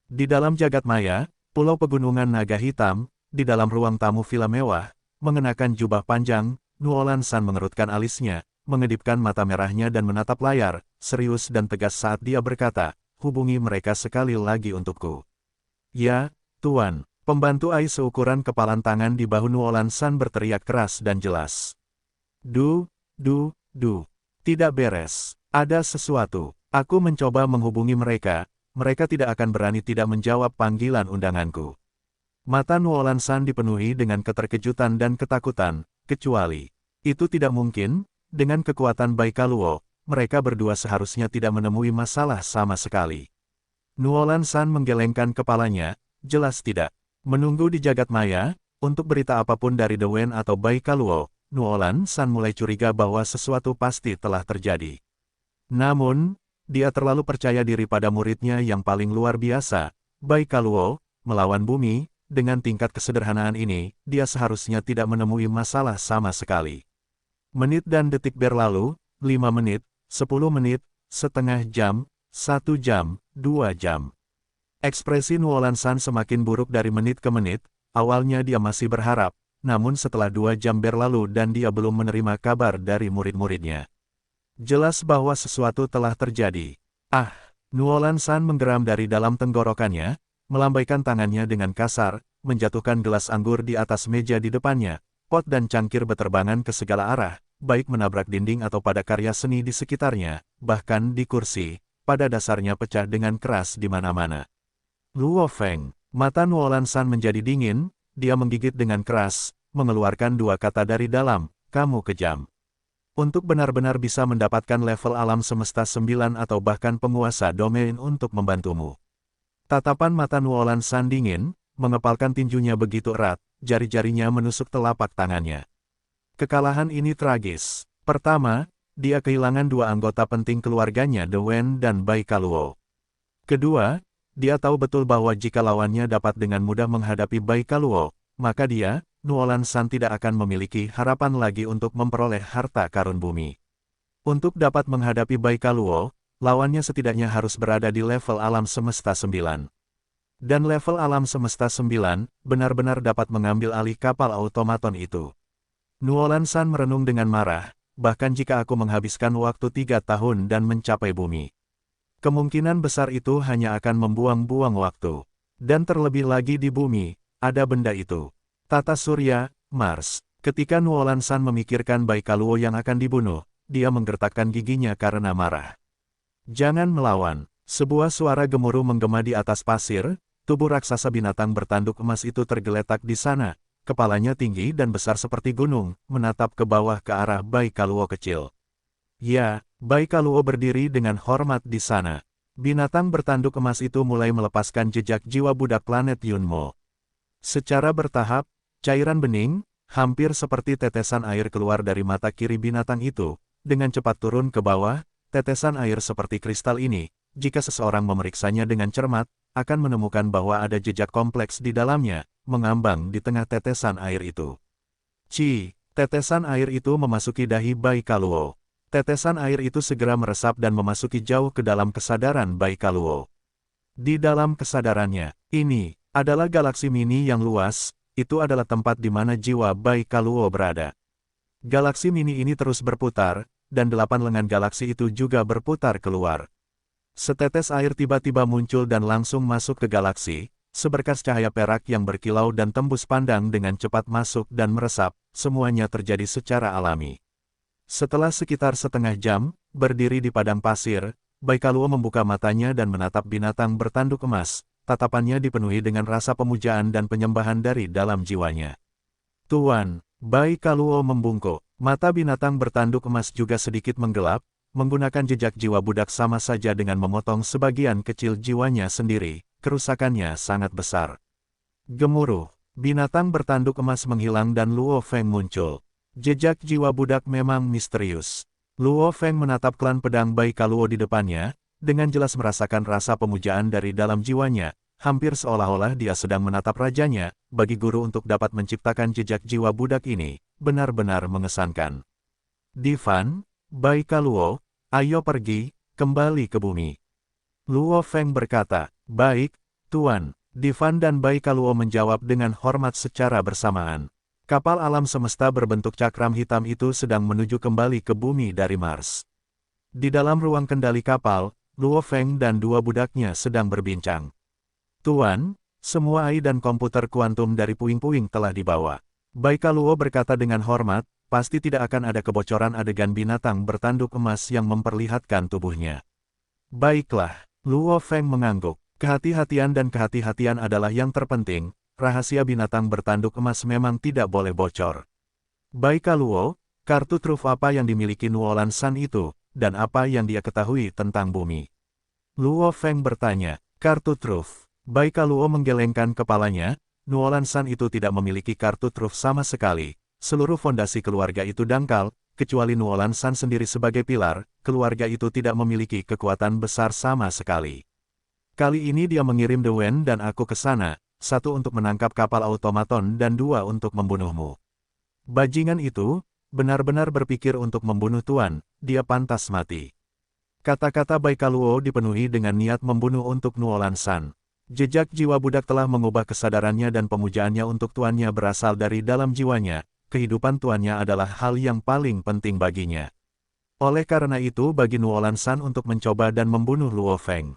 Di dalam jagat maya, Pulau Pegunungan Naga Hitam, di dalam ruang tamu villa mewah, mengenakan jubah panjang, Nuolan San mengerutkan alisnya, mengedipkan mata merahnya dan menatap layar, serius dan tegas saat dia berkata, hubungi mereka sekali lagi untukku. Ya, Tuan, pembantu Ai seukuran kepalan tangan di bahu Nuolan San berteriak keras dan jelas. Tidak beres. Ada sesuatu. Aku mencoba menghubungi mereka, mereka tidak akan berani tidak menjawab panggilan undanganku. Mata Nuolan San dipenuhi dengan keterkejutan dan ketakutan, kecuali, itu tidak mungkin, dengan kekuatan Baikaluo, mereka berdua seharusnya tidak menemui masalah sama sekali. Nuolan San menggelengkan kepalanya, jelas tidak. Menunggu di jagat maya, untuk berita apapun dari Dewen atau Baikaluo, Nuolan San mulai curiga bahwa sesuatu pasti telah terjadi. Namun, dia terlalu percaya diri pada muridnya yang paling luar biasa, Baikaluo, melawan bumi, dengan tingkat kesederhanaan ini, dia seharusnya tidak menemui masalah sama sekali. Menit dan detik berlalu, 5 menit, 10 menit, setengah jam, 1 jam, 2 jam. Ekspresi Nuolan San semakin buruk dari menit ke menit, awalnya dia masih berharap, namun setelah 2 jam berlalu dan dia belum menerima kabar dari murid-muridnya. Jelas bahwa sesuatu telah terjadi. Ah! Nuolan San menggeram dari dalam tenggorokannya, melambaikan tangannya dengan kasar, menjatuhkan gelas anggur di atas meja di depannya. Pot dan cangkir beterbangan ke segala arah, baik menabrak dinding atau pada karya seni di sekitarnya, bahkan di kursi, pada dasarnya pecah dengan keras di mana-mana. Luo Feng, mata Nuolan San menjadi dingin, dia menggigit dengan keras, mengeluarkan 2 kata dari dalam, kamu kejam. Untuk benar-benar bisa mendapatkan level alam semesta 9 atau bahkan penguasa domain untuk membantumu. Tatapan mata Nuolan San dingin, mengepalkan tinjunya begitu erat, jari-jarinya menusuk telapak tangannya. Kekalahan ini tragis. Pertama, dia kehilangan 2 anggota penting keluarganya The Wen dan Bai Kaluo. Kedua, dia tahu betul bahwa jika lawannya dapat dengan mudah menghadapi Bai Kaluo, maka dia, Nuolan San tidak akan memiliki harapan lagi untuk memperoleh harta karun bumi. Untuk dapat menghadapi Bai Kaluo, lawannya setidaknya harus berada di level alam semesta 9. Dan level alam semesta 9, benar-benar dapat mengambil alih kapal automaton itu. Nuolan San merenung dengan marah, bahkan jika aku menghabiskan waktu 3 tahun dan mencapai bumi. Kemungkinan besar itu hanya akan membuang-buang waktu. Dan terlebih lagi di bumi, ada benda itu. Tata surya, Mars. Ketika Nuolan San memikirkan Bai Kaluo yang akan dibunuh, dia menggertakkan giginya karena marah. Jangan melawan. Sebuah suara gemuruh menggema di atas pasir. Tubuh raksasa binatang bertanduk emas itu tergeletak di sana, kepalanya tinggi dan besar seperti gunung, menatap ke bawah ke arah Bai Kaluo kecil. Ya, Bai Kaluo berdiri dengan hormat di sana. Binatang bertanduk emas itu mulai melepaskan jejak jiwa budak planet Yunmo. Secara bertahap, cairan bening, hampir seperti tetesan air keluar dari mata kiri binatang itu, dengan cepat turun ke bawah. Tetesan air seperti kristal ini, jika seseorang memeriksanya dengan cermat, akan menemukan bahwa ada jejak kompleks di dalamnya, mengambang di tengah tetesan air itu. Tetesan air itu memasuki dahi Bai Kaluo. Tetesan air itu segera meresap dan memasuki jauh ke dalam kesadaran Bai Kaluo. Di dalam kesadarannya, ini adalah galaksi mini yang luas, itu adalah tempat di mana jiwa Bai Kaluo berada. Galaksi mini ini terus berputar, dan 8 lengan galaksi itu juga berputar keluar. Setetes air tiba-tiba muncul dan langsung masuk ke galaksi, seberkas cahaya perak yang berkilau dan tembus pandang dengan cepat masuk dan meresap, semuanya terjadi secara alami. Setelah sekitar setengah jam, berdiri di padang pasir, Bai Kaluo membuka matanya dan menatap binatang bertanduk emas, tatapannya dipenuhi dengan rasa pemujaan dan penyembahan dari dalam jiwanya. Tuan, Bai Kaluo membungkuk. Mata binatang bertanduk emas juga sedikit menggelap, menggunakan jejak jiwa budak sama saja dengan memotong sebagian kecil jiwanya sendiri, kerusakannya sangat besar. Gemuruh, binatang bertanduk emas menghilang dan Luo Feng muncul. Jejak jiwa budak memang misterius. Luo Feng menatap klan pedang Bai Kaluo di depannya, dengan jelas merasakan rasa pemujaan dari dalam jiwanya, hampir seolah-olah dia sedang menatap rajanya. Bagi guru untuk dapat menciptakan jejak jiwa budak ini, benar-benar mengesankan. Divan, Bai Kaluo, ayo pergi, kembali ke bumi. Luo Feng berkata, baik, Tuan. Divan dan Bai Kaluo menjawab dengan hormat secara bersamaan. Kapal alam semesta berbentuk cakram hitam itu sedang menuju kembali ke bumi dari Mars. Di dalam ruang kendali kapal, Luo Feng dan 2 budaknya sedang berbincang. Tuan, semua AI dan komputer kuantum dari puing-puing telah dibawa. Bai Kaluo berkata dengan hormat, pasti tidak akan ada kebocoran adegan binatang bertanduk emas yang memperlihatkan tubuhnya. Baiklah, Luo Feng mengangguk. Kehati-hatian dan kehati-hatian adalah yang terpenting, rahasia binatang bertanduk emas memang tidak boleh bocor. Bai Kaluo, kartu truf apa yang dimiliki Nuolan San itu, dan apa yang dia ketahui tentang bumi? Luo Feng bertanya, kartu truf. Bai Kaluo menggelengkan kepalanya, Nuolan San itu tidak memiliki kartu truf sama sekali. Seluruh fondasi keluarga itu dangkal, kecuali Nuolan San sendiri sebagai pilar, keluarga itu tidak memiliki kekuatan besar sama sekali. Kali ini dia mengirim The Wen dan aku ke sana, 1 untuk menangkap kapal automaton dan 2 untuk membunuhmu. Bajingan itu, benar-benar berpikir untuk membunuh Tuan, dia pantas mati. Kata-kata Baikaluo dipenuhi dengan niat membunuh untuk Nuolan San. Jejak jiwa budak telah mengubah kesadarannya dan pemujaannya untuk tuannya berasal dari dalam jiwanya, kehidupan tuannya adalah hal yang paling penting baginya. Oleh karena itu bagi Nuolan San untuk mencoba dan membunuh Luo Feng.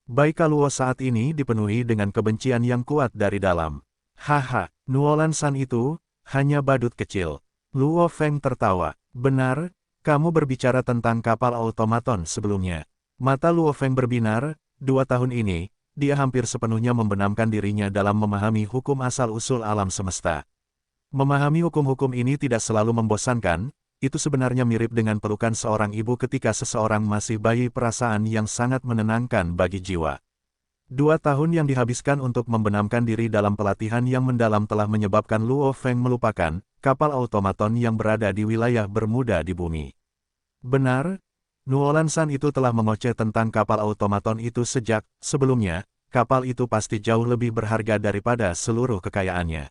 Baikaluo saat ini dipenuhi dengan kebencian yang kuat dari dalam. Haha, Nuolan San itu hanya badut kecil. Luo Feng tertawa. Benar, kamu berbicara tentang kapal automaton sebelumnya. Mata Luo Feng berbinar, 2 tahun ini, dia hampir sepenuhnya membenamkan dirinya dalam memahami hukum asal-usul alam semesta. Memahami hukum-hukum ini tidak selalu membosankan, itu sebenarnya mirip dengan pelukan seorang ibu ketika seseorang masih bayi, perasaan yang sangat menenangkan bagi jiwa. 2 tahun yang dihabiskan untuk membenamkan diri dalam pelatihan yang mendalam telah menyebabkan Luo Feng melupakan kapal automaton yang berada di wilayah Bermuda di bumi. Benar, Nuolan San itu telah mengoceh tentang kapal automaton itu sejak sebelumnya, kapal itu pasti jauh lebih berharga daripada seluruh kekayaannya.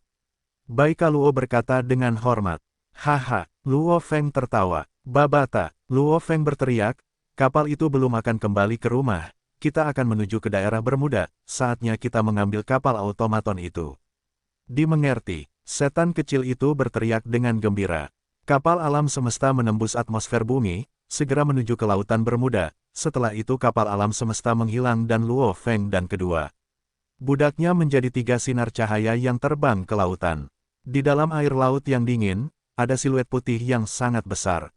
Baikaluo berkata dengan hormat. Haha, Luo Feng tertawa. Babata, Luo Feng berteriak, kapal itu belum akan kembali ke rumah, kita akan menuju ke daerah Bermuda, saatnya kita mengambil kapal automaton itu. Dimengerti, setan kecil itu berteriak dengan gembira. Kapal alam semesta menembus atmosfer bumi, segera menuju ke lautan Bermuda, setelah itu kapal alam semesta menghilang dan Luo Feng dan kedua budaknya menjadi 3 sinar cahaya yang terbang ke lautan. Di dalam air laut yang dingin, ada siluet putih yang sangat besar.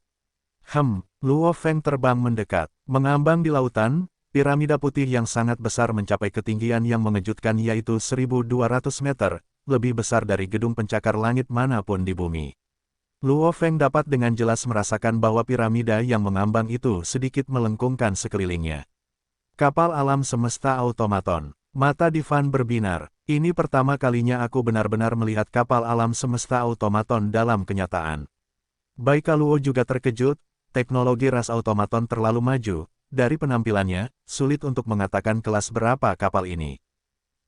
Luo Feng terbang mendekat. Mengambang di lautan, piramida putih yang sangat besar mencapai ketinggian yang mengejutkan yaitu 1.200 meter, lebih besar dari gedung pencakar langit manapun di bumi. Luo Feng dapat dengan jelas merasakan bahwa piramida yang mengambang itu sedikit melengkungkan sekelilingnya. Kapal alam semesta automaton. Mata Divan berbinar. Ini pertama kalinya aku benar-benar melihat kapal alam semesta automaton dalam kenyataan. Baikaluo juga terkejut, teknologi ras automaton terlalu maju, dari penampilannya, sulit untuk mengatakan kelas berapa kapal ini.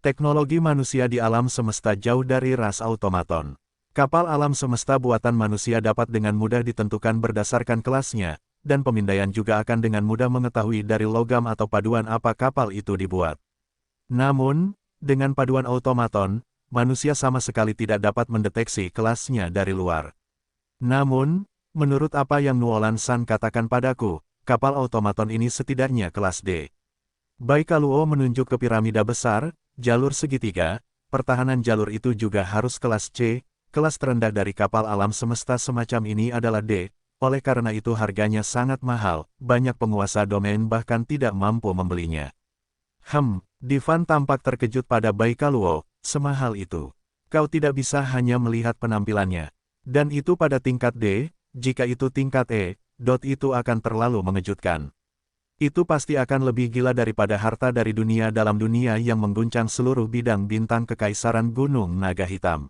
Teknologi manusia di alam semesta jauh dari ras automaton. Kapal alam semesta buatan manusia dapat dengan mudah ditentukan berdasarkan kelasnya, dan pemindaian juga akan dengan mudah mengetahui dari logam atau paduan apa kapal itu dibuat. Namun, dengan paduan automaton, manusia sama sekali tidak dapat mendeteksi kelasnya dari luar. Namun, menurut apa yang Nuolan San katakan padaku, kapal automaton ini setidaknya kelas D. Baikaluo menunjuk ke piramida besar, jalur segitiga, pertahanan jalur itu juga harus kelas C, kelas terendah dari kapal alam semesta semacam ini adalah D, oleh karena itu harganya sangat mahal, banyak penguasa domain bahkan tidak mampu membelinya. Divan tampak terkejut pada Baikaluo, semahal itu. Kau tidak bisa hanya melihat penampilannya. Dan itu pada tingkat D, jika itu tingkat E, itu akan terlalu mengejutkan. Itu pasti akan lebih gila daripada harta dari dunia dalam dunia yang mengguncang seluruh bidang bintang kekaisaran Gunung Naga Hitam.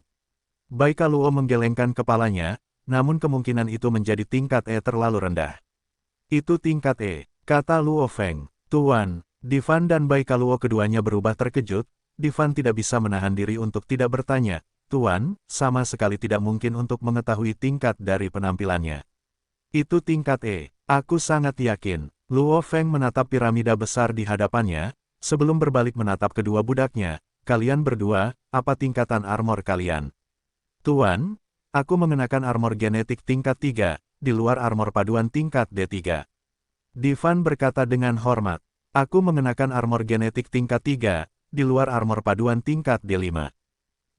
Baikaluo menggelengkan kepalanya, namun kemungkinan itu menjadi tingkat E terlalu rendah. Itu tingkat E, kata Luo Feng. Tuan, Divan dan Baikaluo keduanya berubah terkejut, Divan tidak bisa menahan diri untuk tidak bertanya, Tuan, sama sekali tidak mungkin untuk mengetahui tingkat dari penampilannya. Itu tingkat E, aku sangat yakin. Luo Feng menatap piramida besar di hadapannya, sebelum berbalik menatap kedua budaknya, kalian berdua, apa tingkatan armor kalian? Tuan, aku mengenakan armor genetik tingkat 3, di luar armor paduan tingkat D3. Divan berkata dengan hormat. Aku mengenakan armor genetik tingkat 3, di luar armor paduan tingkat D5.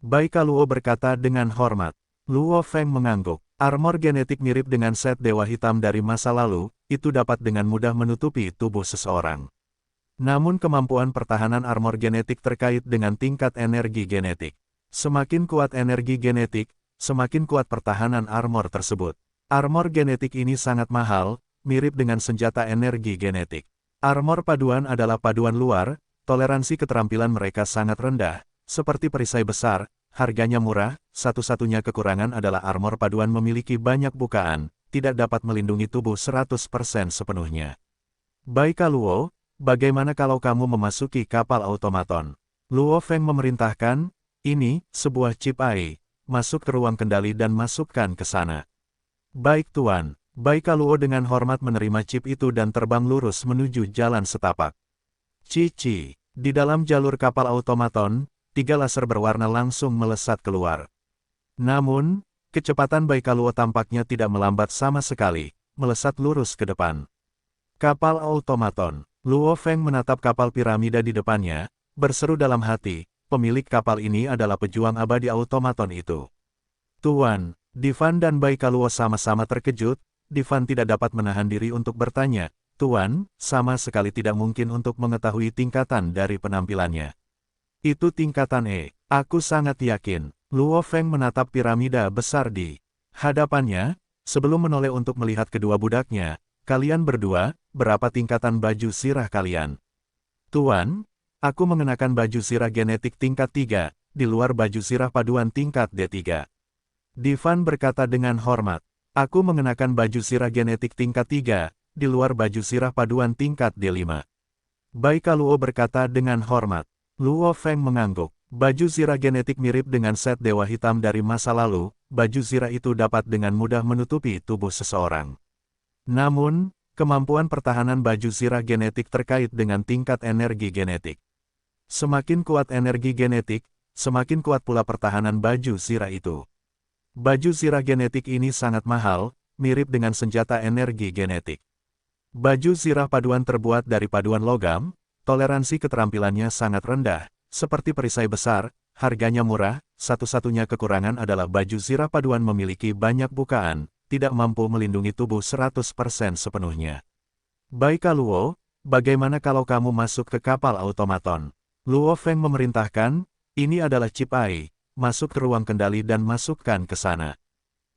Baikaluo berkata dengan hormat. Luo Feng mengangguk. Armor genetik mirip dengan set dewa hitam dari masa lalu, itu dapat dengan mudah menutupi tubuh seseorang. Namun kemampuan pertahanan armor genetik terkait dengan tingkat energi genetik. Semakin kuat energi genetik, semakin kuat pertahanan armor tersebut. Armor genetik ini sangat mahal, mirip dengan senjata energi genetik. Armor paduan adalah paduan luar, toleransi keterampilan mereka sangat rendah, seperti perisai besar, harganya murah, satu-satunya kekurangan adalah armor paduan memiliki banyak bukaan, tidak dapat melindungi tubuh 100% sepenuhnya. Baikaluo, bagaimana kalau kamu memasuki kapal automaton? Luo Feng memerintahkan, ini, sebuah chip AI, masuk ke ruang kendali dan masukkan ke sana. Baik Tuan. Baikaluo dengan hormat menerima chip itu dan terbang lurus menuju jalan setapak. Cici. Di dalam jalur kapal automaton, 3 laser berwarna langsung melesat keluar. Namun, kecepatan Baikaluo tampaknya tidak melambat sama sekali, melesat lurus ke depan. Kapal automaton. Luo Feng menatap kapal piramida di depannya, berseru dalam hati, pemilik kapal ini adalah pejuang abadi automaton itu. Tuan, Divan dan Baikaluo sama-sama terkejut. Divan tidak dapat menahan diri untuk bertanya, Tuan, sama sekali tidak mungkin untuk mengetahui tingkatan dari penampilannya. Itu tingkatan E, aku sangat yakin. Luo Feng menatap piramida besar di hadapannya, sebelum menoleh untuk melihat kedua budaknya. Kalian berdua, berapa tingkatan baju sirah kalian? Tuan, aku mengenakan baju sirah genetik tingkat 3, di luar baju sirah paduan tingkat D3. Divan berkata dengan hormat. Aku mengenakan baju sirah genetik tingkat 3, di luar baju sirah paduan tingkat D5. Baikaluo berkata dengan hormat. Luo Feng mengangguk. Baju sirah genetik mirip dengan set dewa hitam dari masa lalu, baju sirah itu dapat dengan mudah menutupi tubuh seseorang. Namun, kemampuan pertahanan baju sirah genetik terkait dengan tingkat energi genetik. Semakin kuat energi genetik, semakin kuat pula pertahanan baju sirah itu. Baju sirah genetik ini sangat mahal, mirip dengan senjata energi genetik. Baju sirah paduan terbuat dari paduan logam, toleransi keterampilannya sangat rendah, seperti perisai besar, harganya murah, satu-satunya kekurangan adalah baju sirah paduan memiliki banyak bukaan, tidak mampu melindungi tubuh 100% sepenuhnya. Baikaluo, bagaimana kalau kamu masuk ke kapal automaton? Luo Feng memerintahkan, ini adalah chip AI. Masuk ke ruang kendali dan masukkan ke sana.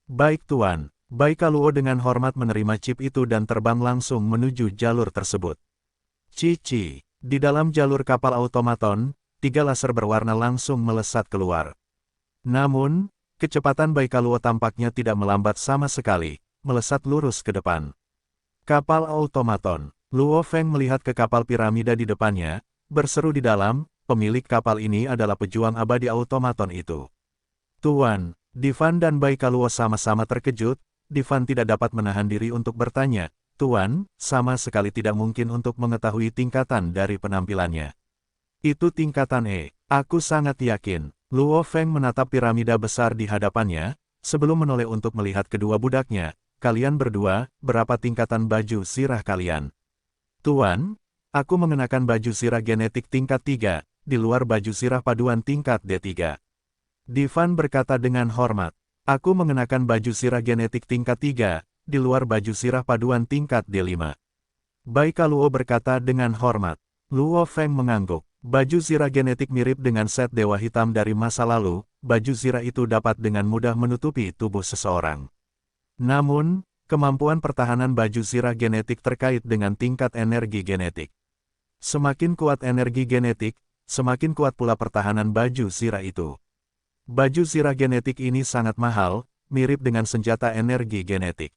Baik Tuan, Baikaluo dengan hormat menerima chip itu dan terbang langsung menuju jalur tersebut. Cici, di dalam jalur kapal automaton, 3 laser berwarna langsung melesat keluar. Namun, kecepatan Baikaluo tampaknya tidak melambat sama sekali, melesat lurus ke depan. Kapal automaton. Luo Feng melihat ke kapal piramida di depannya, berseru di dalam, pemilik kapal ini adalah pejuang abadi automaton itu. Tuan, Divan dan Baikaluo sama-sama terkejut. Divan tidak dapat menahan diri untuk bertanya, Tuan, sama sekali tidak mungkin untuk mengetahui tingkatan dari penampilannya. Itu tingkatan E, aku sangat yakin. Luo Feng menatap piramida besar di hadapannya, sebelum menoleh untuk melihat kedua budaknya, kalian berdua, berapa tingkatan baju sirah kalian? Tuan, aku mengenakan baju sirah genetik tingkat 3, di luar baju sirah paduan tingkat D3. Divan berkata dengan hormat, aku mengenakan baju sirah genetik tingkat 3, di luar baju sirah paduan tingkat D5. Baikaluo berkata dengan hormat. Luo Feng mengangguk. Baju sirah genetik mirip dengan set dewa hitam dari masa lalu, baju sirah itu dapat dengan mudah menutupi tubuh seseorang. Namun, kemampuan pertahanan baju sirah genetik terkait dengan tingkat energi genetik. Semakin kuat energi genetik, semakin kuat pula pertahanan baju sirah itu. Baju sirah genetik ini sangat mahal, mirip dengan senjata energi genetik.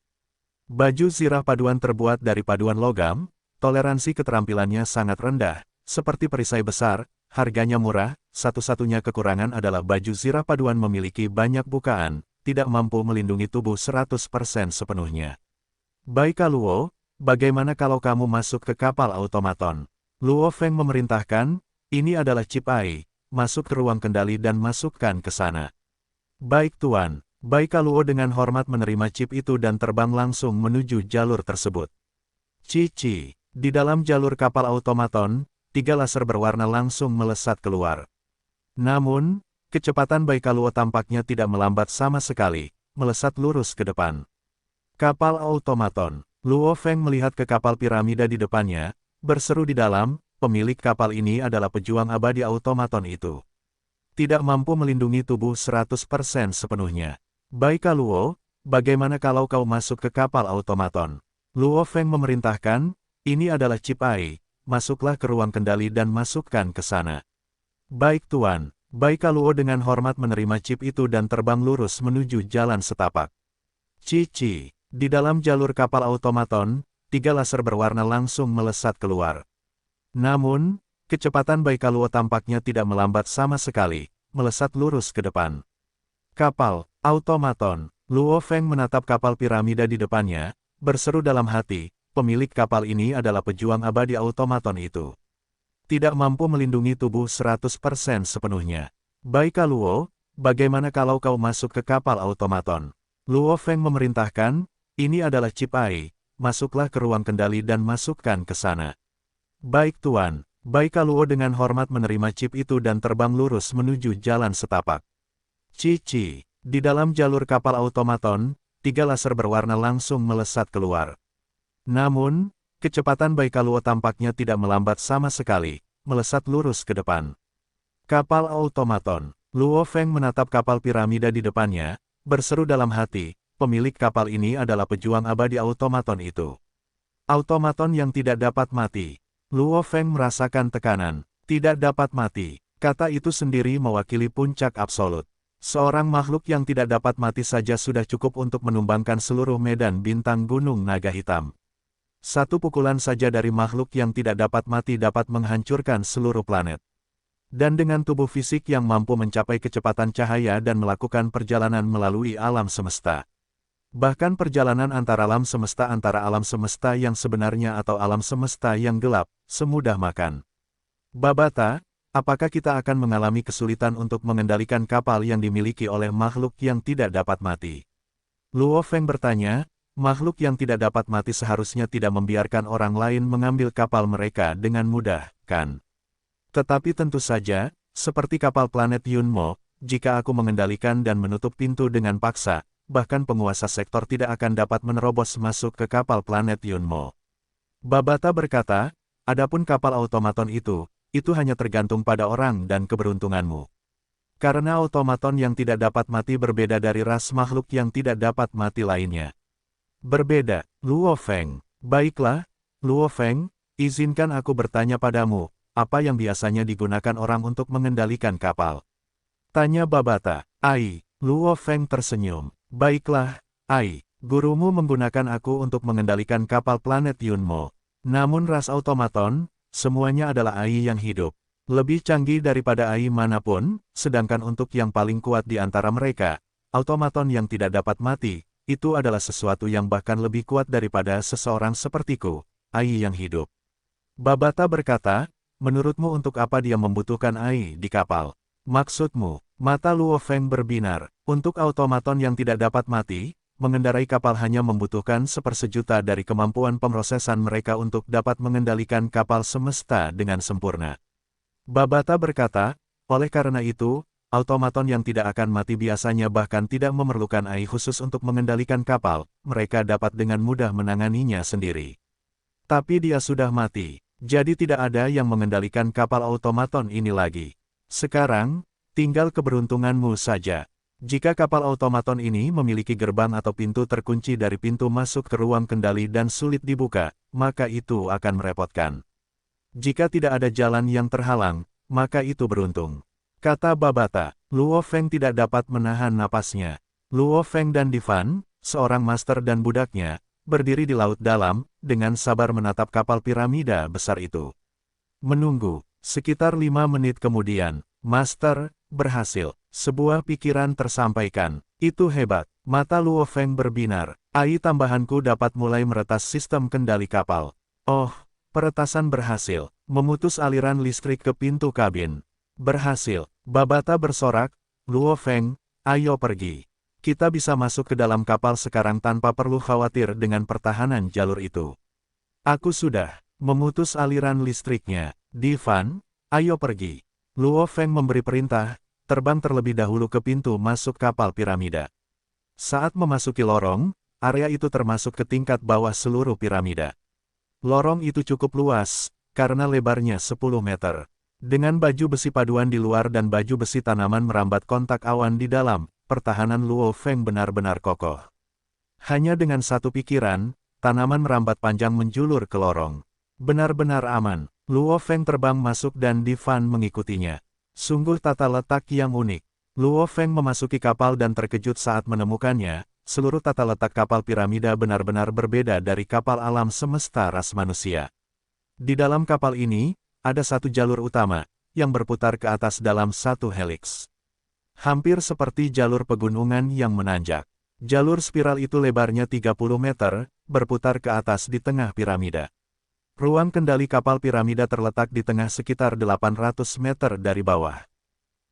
Baju sirah paduan terbuat dari paduan logam, toleransi keterampilannya sangat rendah, seperti perisai besar, harganya murah, satu-satunya kekurangan adalah baju sirah paduan memiliki banyak bukaan, tidak mampu melindungi tubuh 100% sepenuhnya. Baikaluo, bagaimana kalau kamu masuk ke kapal automaton? Luo Feng memerintahkan, ini adalah chip AI, masuk ke ruang kendali dan masukkan ke sana. Baik Tuan, Baikaluo dengan hormat menerima chip itu dan terbang langsung menuju jalur tersebut. Cici, di dalam jalur kapal automaton, 3 laser berwarna langsung melesat keluar. Namun, kecepatan Baikaluo tampaknya tidak melambat sama sekali, melesat lurus ke depan. Kapal automaton. Luo Feng melihat ke kapal piramida di depannya, berseru di dalam, pemilik kapal ini adalah pejuang abadi automaton itu. Tidak mampu melindungi tubuh 100% sepenuhnya. Baikaluo, bagaimana kalau kau masuk ke kapal automaton? Luo Feng memerintahkan, ini adalah chip AI, masuklah ke ruang kendali dan masukkan ke sana. Baik Tuan, Baikaluo dengan hormat menerima chip itu dan terbang lurus menuju jalan setapak. Cici, di dalam jalur kapal automaton, 3 laser berwarna langsung melesat keluar. Namun, kecepatan Baikaluo tampaknya tidak melambat sama sekali, melesat lurus ke depan. Kapal automaton. Luo Feng menatap kapal piramida di depannya, berseru dalam hati, pemilik kapal ini adalah pejuang abadi automaton itu. Tidak mampu melindungi tubuh 100% sepenuhnya. Baiklah Luo, bagaimana kalau kau masuk ke kapal automaton? Luo Feng memerintahkan, ini adalah chip AI, masuklah ke ruang kendali dan masukkan ke sana. Baik Tuan, baiklah Luo dengan hormat menerima chip itu dan terbang lurus menuju jalan setapak. Cici, di dalam jalur kapal automaton, 3 laser berwarna langsung melesat keluar. Namun, kecepatan Baiklah Luo tampaknya tidak melambat sama sekali, melesat lurus ke depan. Kapal automaton, Luo Feng menatap kapal piramida di depannya, berseru dalam hati, pemilik kapal ini adalah pejuang abadi automaton itu. Automaton yang tidak dapat mati. Luo Feng merasakan tekanan. Tidak dapat mati. Kata itu sendiri mewakili puncak absolut. Seorang makhluk yang tidak dapat mati saja sudah cukup untuk menumbangkan seluruh medan bintang Gunung Naga Hitam. Satu pukulan saja dari makhluk yang tidak dapat mati dapat menghancurkan seluruh planet. Dan dengan tubuh fisik yang mampu mencapai kecepatan cahaya dan melakukan perjalanan melalui alam semesta. Bahkan perjalanan antara alam semesta yang sebenarnya atau alam semesta yang gelap, semudah makan. Babata, apakah kita akan mengalami kesulitan untuk mengendalikan kapal yang dimiliki oleh makhluk yang tidak dapat mati? Luo Feng bertanya, makhluk yang tidak dapat mati seharusnya tidak membiarkan orang lain mengambil kapal mereka dengan mudah, kan? Tetapi tentu saja, seperti kapal planet Yunmo, jika aku mengendalikan dan menutup pintu dengan paksa, bahkan penguasa sektor tidak akan dapat menerobos masuk ke kapal planet Yunmo. Babata berkata, adapun kapal automaton itu hanya tergantung pada orang dan keberuntunganmu. Karena automaton yang tidak dapat mati berbeda dari ras makhluk yang tidak dapat mati lainnya. Berbeda, Luo Feng. Baiklah, Luo Feng, izinkan aku bertanya padamu, apa yang biasanya digunakan orang untuk mengendalikan kapal? Tanya Babata. Ai, Luo Feng tersenyum. Baiklah, Ai, gurumu menggunakan aku untuk mengendalikan kapal planet Yunmo. Namun ras automaton, semuanya adalah AI yang hidup. Lebih canggih daripada AI manapun, sedangkan untuk yang paling kuat di antara mereka, automaton yang tidak dapat mati, itu adalah sesuatu yang bahkan lebih kuat daripada seseorang sepertiku, AI yang hidup. Babata berkata, menurutmu untuk apa dia membutuhkan AI di kapal? Maksudmu? Mata Luo Feng berbinar. Untuk automaton yang tidak dapat mati, mengendarai kapal hanya membutuhkan 1/1 dari kemampuan pemrosesan mereka untuk dapat mengendalikan kapal semesta dengan sempurna. Babata berkata, oleh karena itu, automaton yang tidak akan mati biasanya bahkan tidak memerlukan AI khusus untuk mengendalikan kapal, mereka dapat dengan mudah menanganinya sendiri. Tapi dia sudah mati, jadi tidak ada yang mengendalikan kapal automaton ini lagi. Sekarang, tinggal keberuntunganmu saja. Jika kapal automaton ini memiliki gerbang atau pintu terkunci dari pintu masuk ke ruang kendali dan sulit dibuka, maka itu akan merepotkan. Jika tidak ada jalan yang terhalang, maka itu beruntung. Kata Babata. Luo Feng tidak dapat menahan napasnya. Luo Feng dan Divan, seorang master dan budaknya, berdiri di laut dalam, dengan sabar menatap kapal piramida besar itu. Menunggu, sekitar 5 menit kemudian, Master, berhasil. Sebuah pikiran tersampaikan. Itu hebat. Mata Luo Feng berbinar. AI tambahanku dapat mulai meretas sistem kendali kapal. Oh, peretasan berhasil. Memutus aliran listrik ke pintu kabin. Berhasil. Babata bersorak. Luo Feng, ayo pergi. Kita bisa masuk ke dalam kapal sekarang tanpa perlu khawatir dengan pertahanan jalur itu. Aku sudah memutus aliran listriknya. Divan, ayo pergi. Luo Feng memberi perintah, terbang terlebih dahulu ke pintu masuk kapal piramida. Saat memasuki lorong, area itu termasuk ke tingkat bawah seluruh piramida. Lorong itu cukup luas, karena lebarnya 10 meter. Dengan baju besi paduan di luar dan baju besi tanaman merambat kontak awan di dalam, pertahanan Luo Feng benar-benar kokoh. Hanya dengan satu pikiran, tanaman merambat panjang menjulur ke lorong. Benar-benar aman. Luo Feng terbang masuk dan Divan mengikutinya. Sungguh tata letak yang unik. Luo Feng memasuki kapal dan terkejut saat menemukannya, seluruh tata letak kapal piramida benar-benar berbeda dari kapal alam semesta ras manusia. Di dalam kapal ini, ada satu jalur utama, yang berputar ke atas dalam satu heliks. Hampir seperti jalur pegunungan yang menanjak. Jalur spiral itu lebarnya 30 meter, berputar ke atas di tengah piramida. Ruang kendali kapal piramida terletak di tengah sekitar 800 meter dari bawah.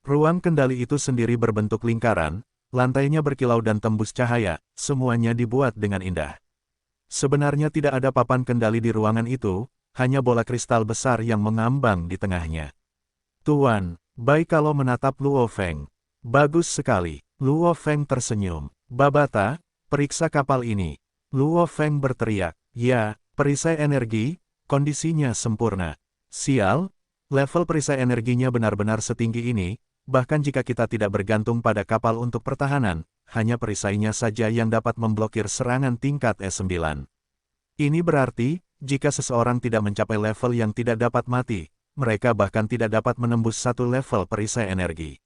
Ruang kendali itu sendiri berbentuk lingkaran, lantainya berkilau dan tembus cahaya, semuanya dibuat dengan indah. Sebenarnya tidak ada papan kendali di ruangan itu, hanya bola kristal besar yang mengambang di tengahnya. Tuan, Bai Kalau menatap Luo Feng. Bagus sekali. Luo Feng tersenyum. Babata, periksa kapal ini. Luo Feng berteriak. Ya, perisai energi, kondisinya sempurna. Sial, level perisai energinya benar-benar setinggi ini, bahkan jika kita tidak bergantung pada kapal untuk pertahanan, hanya perisainya saja yang dapat memblokir serangan tingkat S9. Ini berarti, jika seseorang tidak mencapai level yang tidak dapat mati, mereka bahkan tidak dapat menembus satu level perisai energi.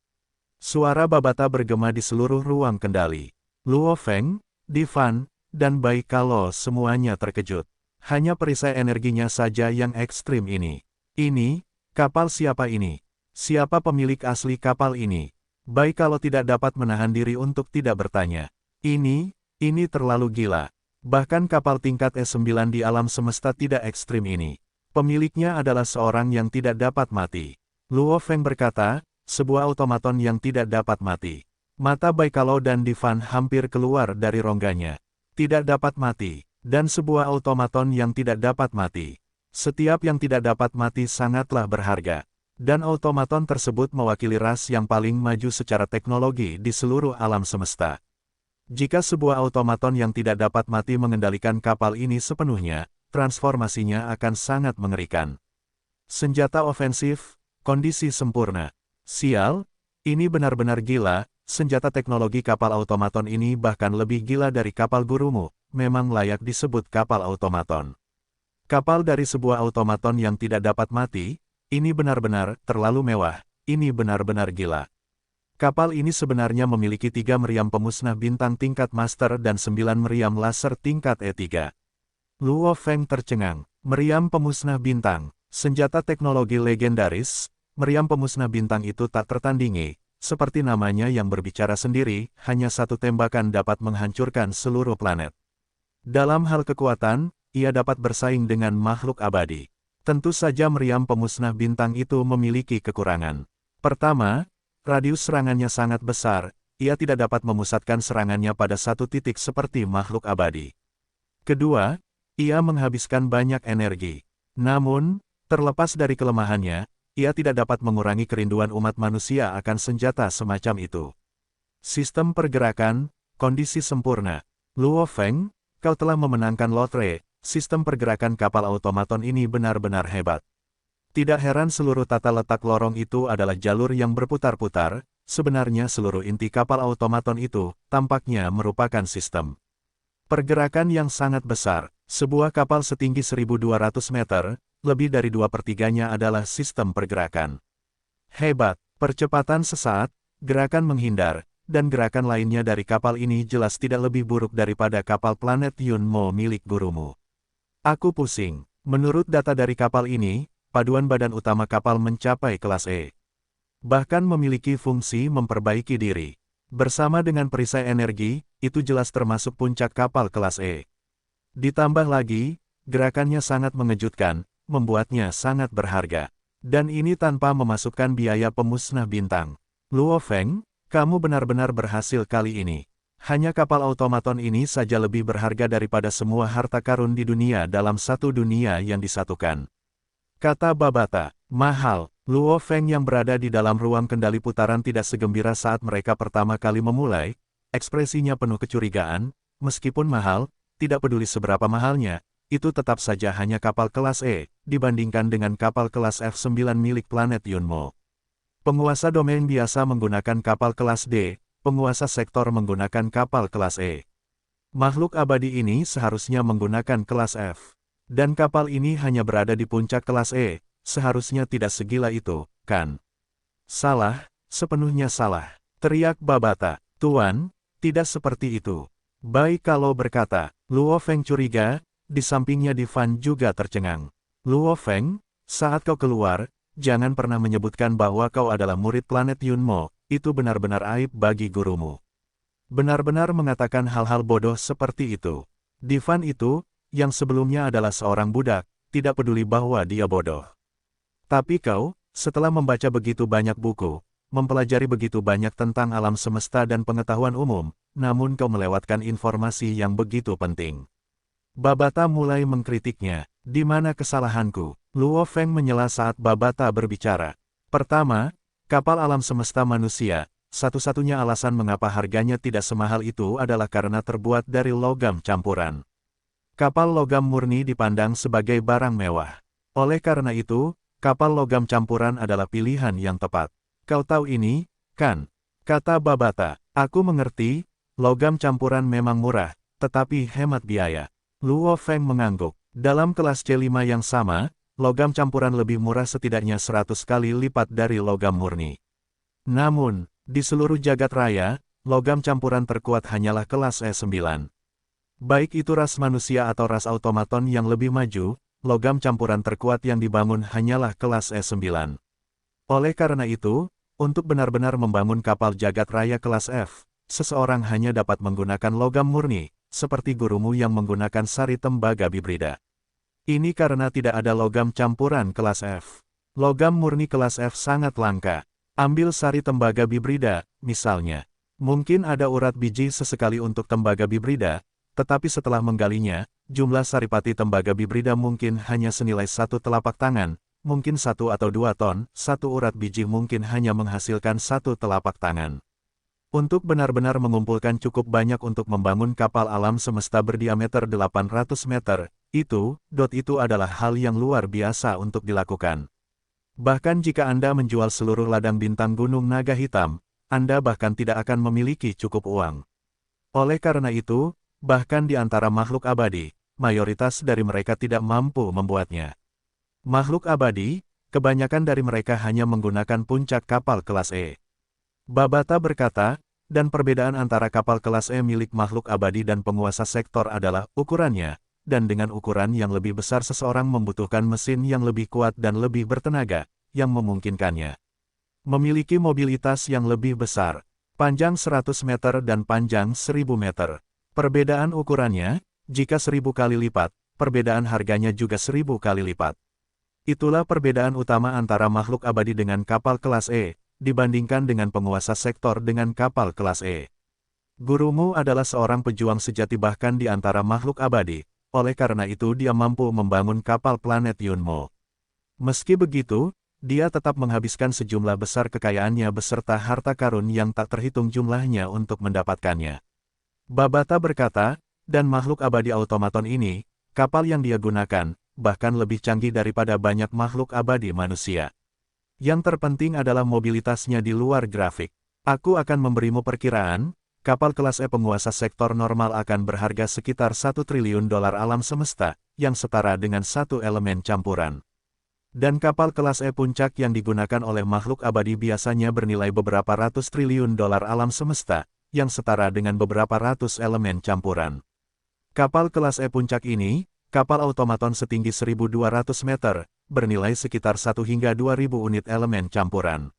Suara Babata bergema di seluruh ruang kendali. Luo Feng, Divan, dan Bai Kalau semuanya terkejut. Hanya perisai energinya saja yang ekstrim ini. Ini, kapal siapa ini? Siapa pemilik asli kapal ini? Bai Kalau tidak dapat menahan diri untuk tidak bertanya. Ini terlalu gila. Bahkan kapal tingkat S9 di alam semesta tidak ekstrim ini. Pemiliknya adalah seorang yang tidak dapat mati. Luo Feng berkata, sebuah otomaton yang tidak dapat mati. Mata Bai Kalau dan Divan hampir keluar dari rongganya. Tidak dapat mati. Dan sebuah otomaton yang tidak dapat mati. Setiap yang tidak dapat mati sangatlah berharga. Dan otomaton tersebut mewakili ras yang paling maju secara teknologi di seluruh alam semesta. Jika sebuah otomaton yang tidak dapat mati mengendalikan kapal ini sepenuhnya, transformasinya akan sangat mengerikan. Senjata ofensif, kondisi sempurna. Sial, ini benar-benar gila, senjata teknologi kapal otomaton ini bahkan lebih gila dari kapal gurumu, memang layak disebut kapal otomaton. Kapal dari sebuah otomaton yang tidak dapat mati, ini benar-benar terlalu mewah, ini benar-benar gila. Kapal ini sebenarnya memiliki 3 meriam pemusnah bintang tingkat master dan 9 meriam laser tingkat E3. Luo Feng tercengang. Meriam pemusnah bintang, senjata teknologi legendaris, meriam pemusnah bintang itu tak tertandingi, seperti namanya yang berbicara sendiri, hanya satu tembakan dapat menghancurkan seluruh planet. Dalam hal kekuatan, ia dapat bersaing dengan makhluk abadi. Tentu saja meriam pemusnah bintang itu memiliki kekurangan. Pertama, radius serangannya sangat besar, ia tidak dapat memusatkan serangannya pada satu titik seperti makhluk abadi. Kedua, ia menghabiskan banyak energi. Namun, terlepas dari kelemahannya, ia tidak dapat mengurangi kerinduan umat manusia akan senjata semacam itu. Sistem pergerakan, kondisi sempurna. Luo Feng, kau telah memenangkan lotre. Sistem pergerakan kapal otomaton ini benar-benar hebat. Tidak heran seluruh tata letak lorong itu adalah jalur yang berputar-putar, sebenarnya seluruh inti kapal otomaton itu, tampaknya merupakan sistem pergerakan yang sangat besar. Sebuah kapal setinggi 1.200 meter, lebih dari 2/3-nya adalah sistem pergerakan. Hebat, percepatan sesaat, gerakan menghindar, dan gerakan lainnya dari kapal ini jelas tidak lebih buruk daripada kapal planet Yunmo milik gurumu. Aku pusing. Menurut data dari kapal ini, paduan badan utama kapal mencapai kelas E. Bahkan memiliki fungsi memperbaiki diri. Bersama dengan perisai energi, itu jelas termasuk puncak kapal kelas E. Ditambah lagi, gerakannya sangat mengejutkan, membuatnya sangat berharga. Dan ini tanpa memasukkan biaya pemusnah bintang. Luo Feng, kamu benar-benar berhasil kali ini. Hanya kapal otomaton ini saja lebih berharga daripada semua harta karun di dunia dalam satu dunia yang disatukan. Kata Babata, mahal. Luo Feng yang berada di dalam ruang kendali putaran tidak segembira saat mereka pertama kali memulai, ekspresinya penuh kecurigaan, meskipun mahal, tidak peduli seberapa mahalnya, itu tetap saja hanya kapal kelas E, dibandingkan dengan kapal kelas F9 milik planet Yunmo. Penguasa domain biasa menggunakan kapal kelas D, penguasa sektor menggunakan kapal kelas E. Makhluk abadi ini seharusnya menggunakan kelas F. Dan kapal ini hanya berada di puncak kelas E, seharusnya tidak segila itu, kan? Salah, sepenuhnya salah. Teriak Babata. Tuan, tidak seperti itu. Bai Kalau berkata. Luo Feng curiga, di sampingnya Divan juga tercengang. Luo Feng, saat kau keluar, jangan pernah menyebutkan bahwa kau adalah murid planet Yunmo, itu benar-benar aib bagi gurumu. Benar-benar mengatakan hal-hal bodoh seperti itu. Divan itu, yang sebelumnya adalah seorang budak, tidak peduli bahwa dia bodoh. Tapi kau, setelah membaca begitu banyak buku, mempelajari begitu banyak tentang alam semesta dan pengetahuan umum, namun kau melewatkan informasi yang begitu penting. Babata mulai mengkritiknya. Di mana kesalahanku? Luo Feng menyela saat Babata berbicara. Pertama, kapal alam semesta manusia, satu-satunya alasan mengapa harganya tidak semahal itu adalah karena terbuat dari logam campuran. Kapal logam murni dipandang sebagai barang mewah. Oleh karena itu, kapal logam campuran adalah pilihan yang tepat. Kau tahu ini, kan? Kata Babata. Aku mengerti, logam campuran memang murah, tetapi hemat biaya. Luo Feng mengangguk. Dalam kelas C5 yang sama, logam campuran lebih murah setidaknya 100 kali lipat dari logam murni. Namun, di seluruh jagat raya, logam campuran terkuat hanyalah kelas E9. Baik itu ras manusia atau ras automaton yang lebih maju, logam campuran terkuat yang dibangun hanyalah kelas E9. Oleh karena itu, untuk benar-benar membangun kapal jagat raya kelas F, seseorang hanya dapat menggunakan logam murni, seperti gurumu yang menggunakan sari tembaga bibrida. Ini karena tidak ada logam campuran kelas F. Logam murni kelas F sangat langka. Ambil sari tembaga bibrida, misalnya. Mungkin ada urat biji sesekali untuk tembaga bibrida, tetapi setelah menggalinya, jumlah saripati tembaga bibrida mungkin hanya senilai 1 telapak tangan, mungkin 1 atau 2 ton, 1 urat biji mungkin hanya menghasilkan 1 telapak tangan. Untuk benar-benar mengumpulkan cukup banyak untuk membangun kapal alam semesta berdiameter 800 meter, itu adalah hal yang luar biasa untuk dilakukan. Bahkan jika Anda menjual seluruh ladang bintang Gunung Naga Hitam, Anda bahkan tidak akan memiliki cukup uang. Oleh karena itu, bahkan di antara makhluk abadi, mayoritas dari mereka tidak mampu membuatnya. Makhluk abadi, kebanyakan dari mereka hanya menggunakan puncak kapal kelas E. Babata berkata, dan perbedaan antara kapal kelas E milik makhluk abadi dan penguasa sektor adalah ukurannya, dan dengan ukuran yang lebih besar seseorang membutuhkan mesin yang lebih kuat dan lebih bertenaga, yang memungkinkannya memiliki mobilitas yang lebih besar, panjang 100 meter dan panjang 1000 meter. Perbedaan ukurannya, jika 1000 kali lipat, perbedaan harganya juga 1000 kali lipat. Itulah perbedaan utama antara makhluk abadi dengan kapal kelas E, dibandingkan dengan penguasa sektor dengan kapal kelas E. Gurumu adalah seorang pejuang sejati bahkan di antara makhluk abadi, oleh karena itu dia mampu membangun kapal planet Yunmo. Meski begitu, dia tetap menghabiskan sejumlah besar kekayaannya beserta harta karun yang tak terhitung jumlahnya untuk mendapatkannya. Babata berkata, dan makhluk abadi automaton ini, kapal yang dia gunakan, bahkan lebih canggih daripada banyak makhluk abadi manusia. Yang terpenting adalah mobilitasnya di luar grafik. Aku akan memberimu perkiraan, kapal kelas E penguasa sektor normal akan berharga sekitar $1 triliun alam semesta, yang setara dengan 1 elemen campuran. Dan kapal kelas E puncak yang digunakan oleh makhluk abadi biasanya bernilai beberapa ratus triliun dolar alam semesta, yang setara dengan beberapa ratus elemen campuran. Kapal kelas E puncak ini, kapal automaton setinggi 1200 meter, bernilai sekitar 1 hingga 2000 unit elemen campuran.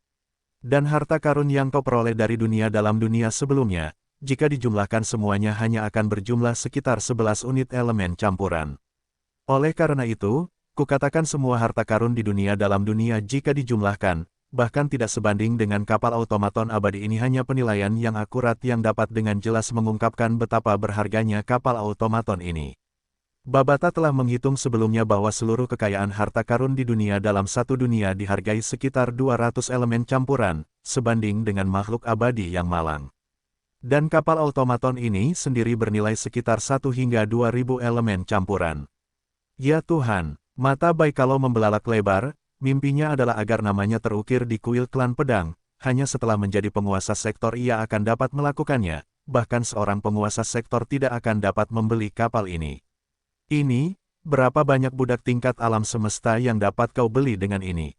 Dan harta karun yang kau peroleh dari dunia dalam dunia sebelumnya, jika dijumlahkan semuanya hanya akan berjumlah sekitar 11 unit elemen campuran. Oleh karena itu, kukatakan semua harta karun di dunia dalam dunia jika dijumlahkan, bahkan tidak sebanding dengan kapal automaton abadi ini hanya penilaian yang akurat yang dapat dengan jelas mengungkapkan betapa berharganya kapal automaton ini. Babata telah menghitung sebelumnya bahwa seluruh kekayaan harta karun di dunia dalam satu dunia dihargai sekitar 200 elemen campuran, sebanding dengan makhluk abadi yang malang. Dan kapal automaton ini sendiri bernilai sekitar 1 hingga 2000 elemen campuran. Ya Tuhan, mata Baikalo membelalak lebar, mimpinya adalah agar namanya terukir di kuil klan pedang, hanya setelah menjadi penguasa sektor ia akan dapat melakukannya, bahkan seorang penguasa sektor tidak akan dapat membeli kapal ini. Ini, berapa banyak budak tingkat alam semesta yang dapat kau beli dengan ini?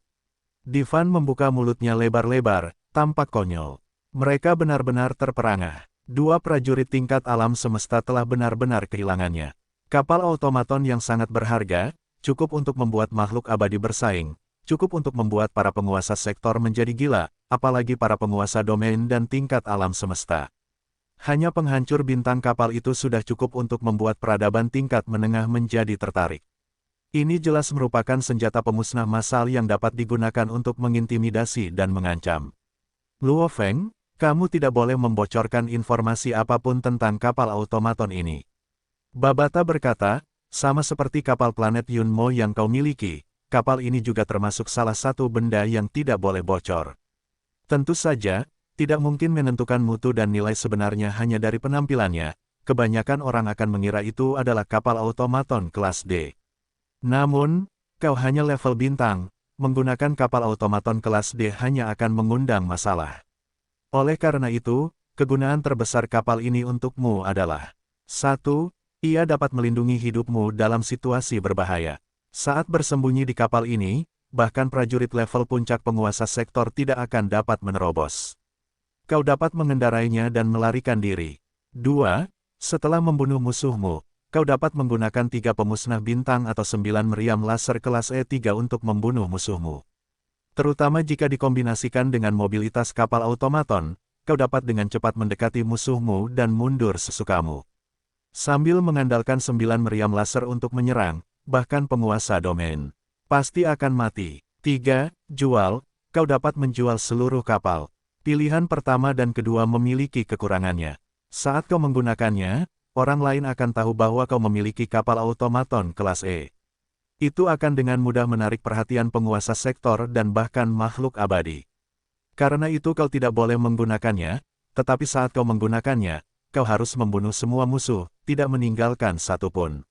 Divan membuka mulutnya lebar-lebar, tampak konyol. Mereka benar-benar terperangah. 2 prajurit tingkat alam semesta telah benar-benar kehilangannya. Kapal automaton yang sangat berharga, cukup untuk membuat makhluk abadi bersaing, cukup untuk membuat para penguasa sektor menjadi gila, apalagi para penguasa domain dan tingkat alam semesta. Hanya penghancur bintang kapal itu sudah cukup untuk membuat peradaban tingkat menengah menjadi tertarik. Ini jelas merupakan senjata pemusnah massal yang dapat digunakan untuk mengintimidasi dan mengancam. Luo Feng, kamu tidak boleh membocorkan informasi apapun tentang kapal automaton ini. Babata berkata, sama seperti kapal planet Yunmo yang kau miliki, kapal ini juga termasuk salah satu benda yang tidak boleh bocor. Tentu saja, tidak mungkin menentukan mutu dan nilai sebenarnya hanya dari penampilannya, kebanyakan orang akan mengira itu adalah kapal automaton kelas D. Namun, kau hanya level bintang, menggunakan kapal automaton kelas D hanya akan mengundang masalah. Oleh karena itu, kegunaan terbesar kapal ini untukmu adalah 1. Ia dapat melindungi hidupmu dalam situasi berbahaya. Saat bersembunyi di kapal ini, bahkan prajurit level puncak penguasa sektor tidak akan dapat menerobos. Kau dapat mengendarainya dan melarikan diri. 2. Setelah membunuh musuhmu, kau dapat menggunakan 3 pemusnah bintang atau 9 meriam laser kelas E3 untuk membunuh musuhmu. Terutama jika dikombinasikan dengan mobilitas kapal automaton, kau dapat dengan cepat mendekati musuhmu dan mundur sesukamu. Sambil mengandalkan 9 meriam laser untuk menyerang, bahkan penguasa domain pasti akan mati. 3. Jual, kau dapat menjual seluruh kapal. Pilihan pertama dan kedua memiliki kekurangannya. Saat kau menggunakannya, orang lain akan tahu bahwa kau memiliki kapal automaton kelas E. Itu akan dengan mudah menarik perhatian penguasa sektor dan bahkan makhluk abadi. Karena itu kau tidak boleh menggunakannya, tetapi saat kau menggunakannya, kau harus membunuh semua musuh, tidak meninggalkan satupun.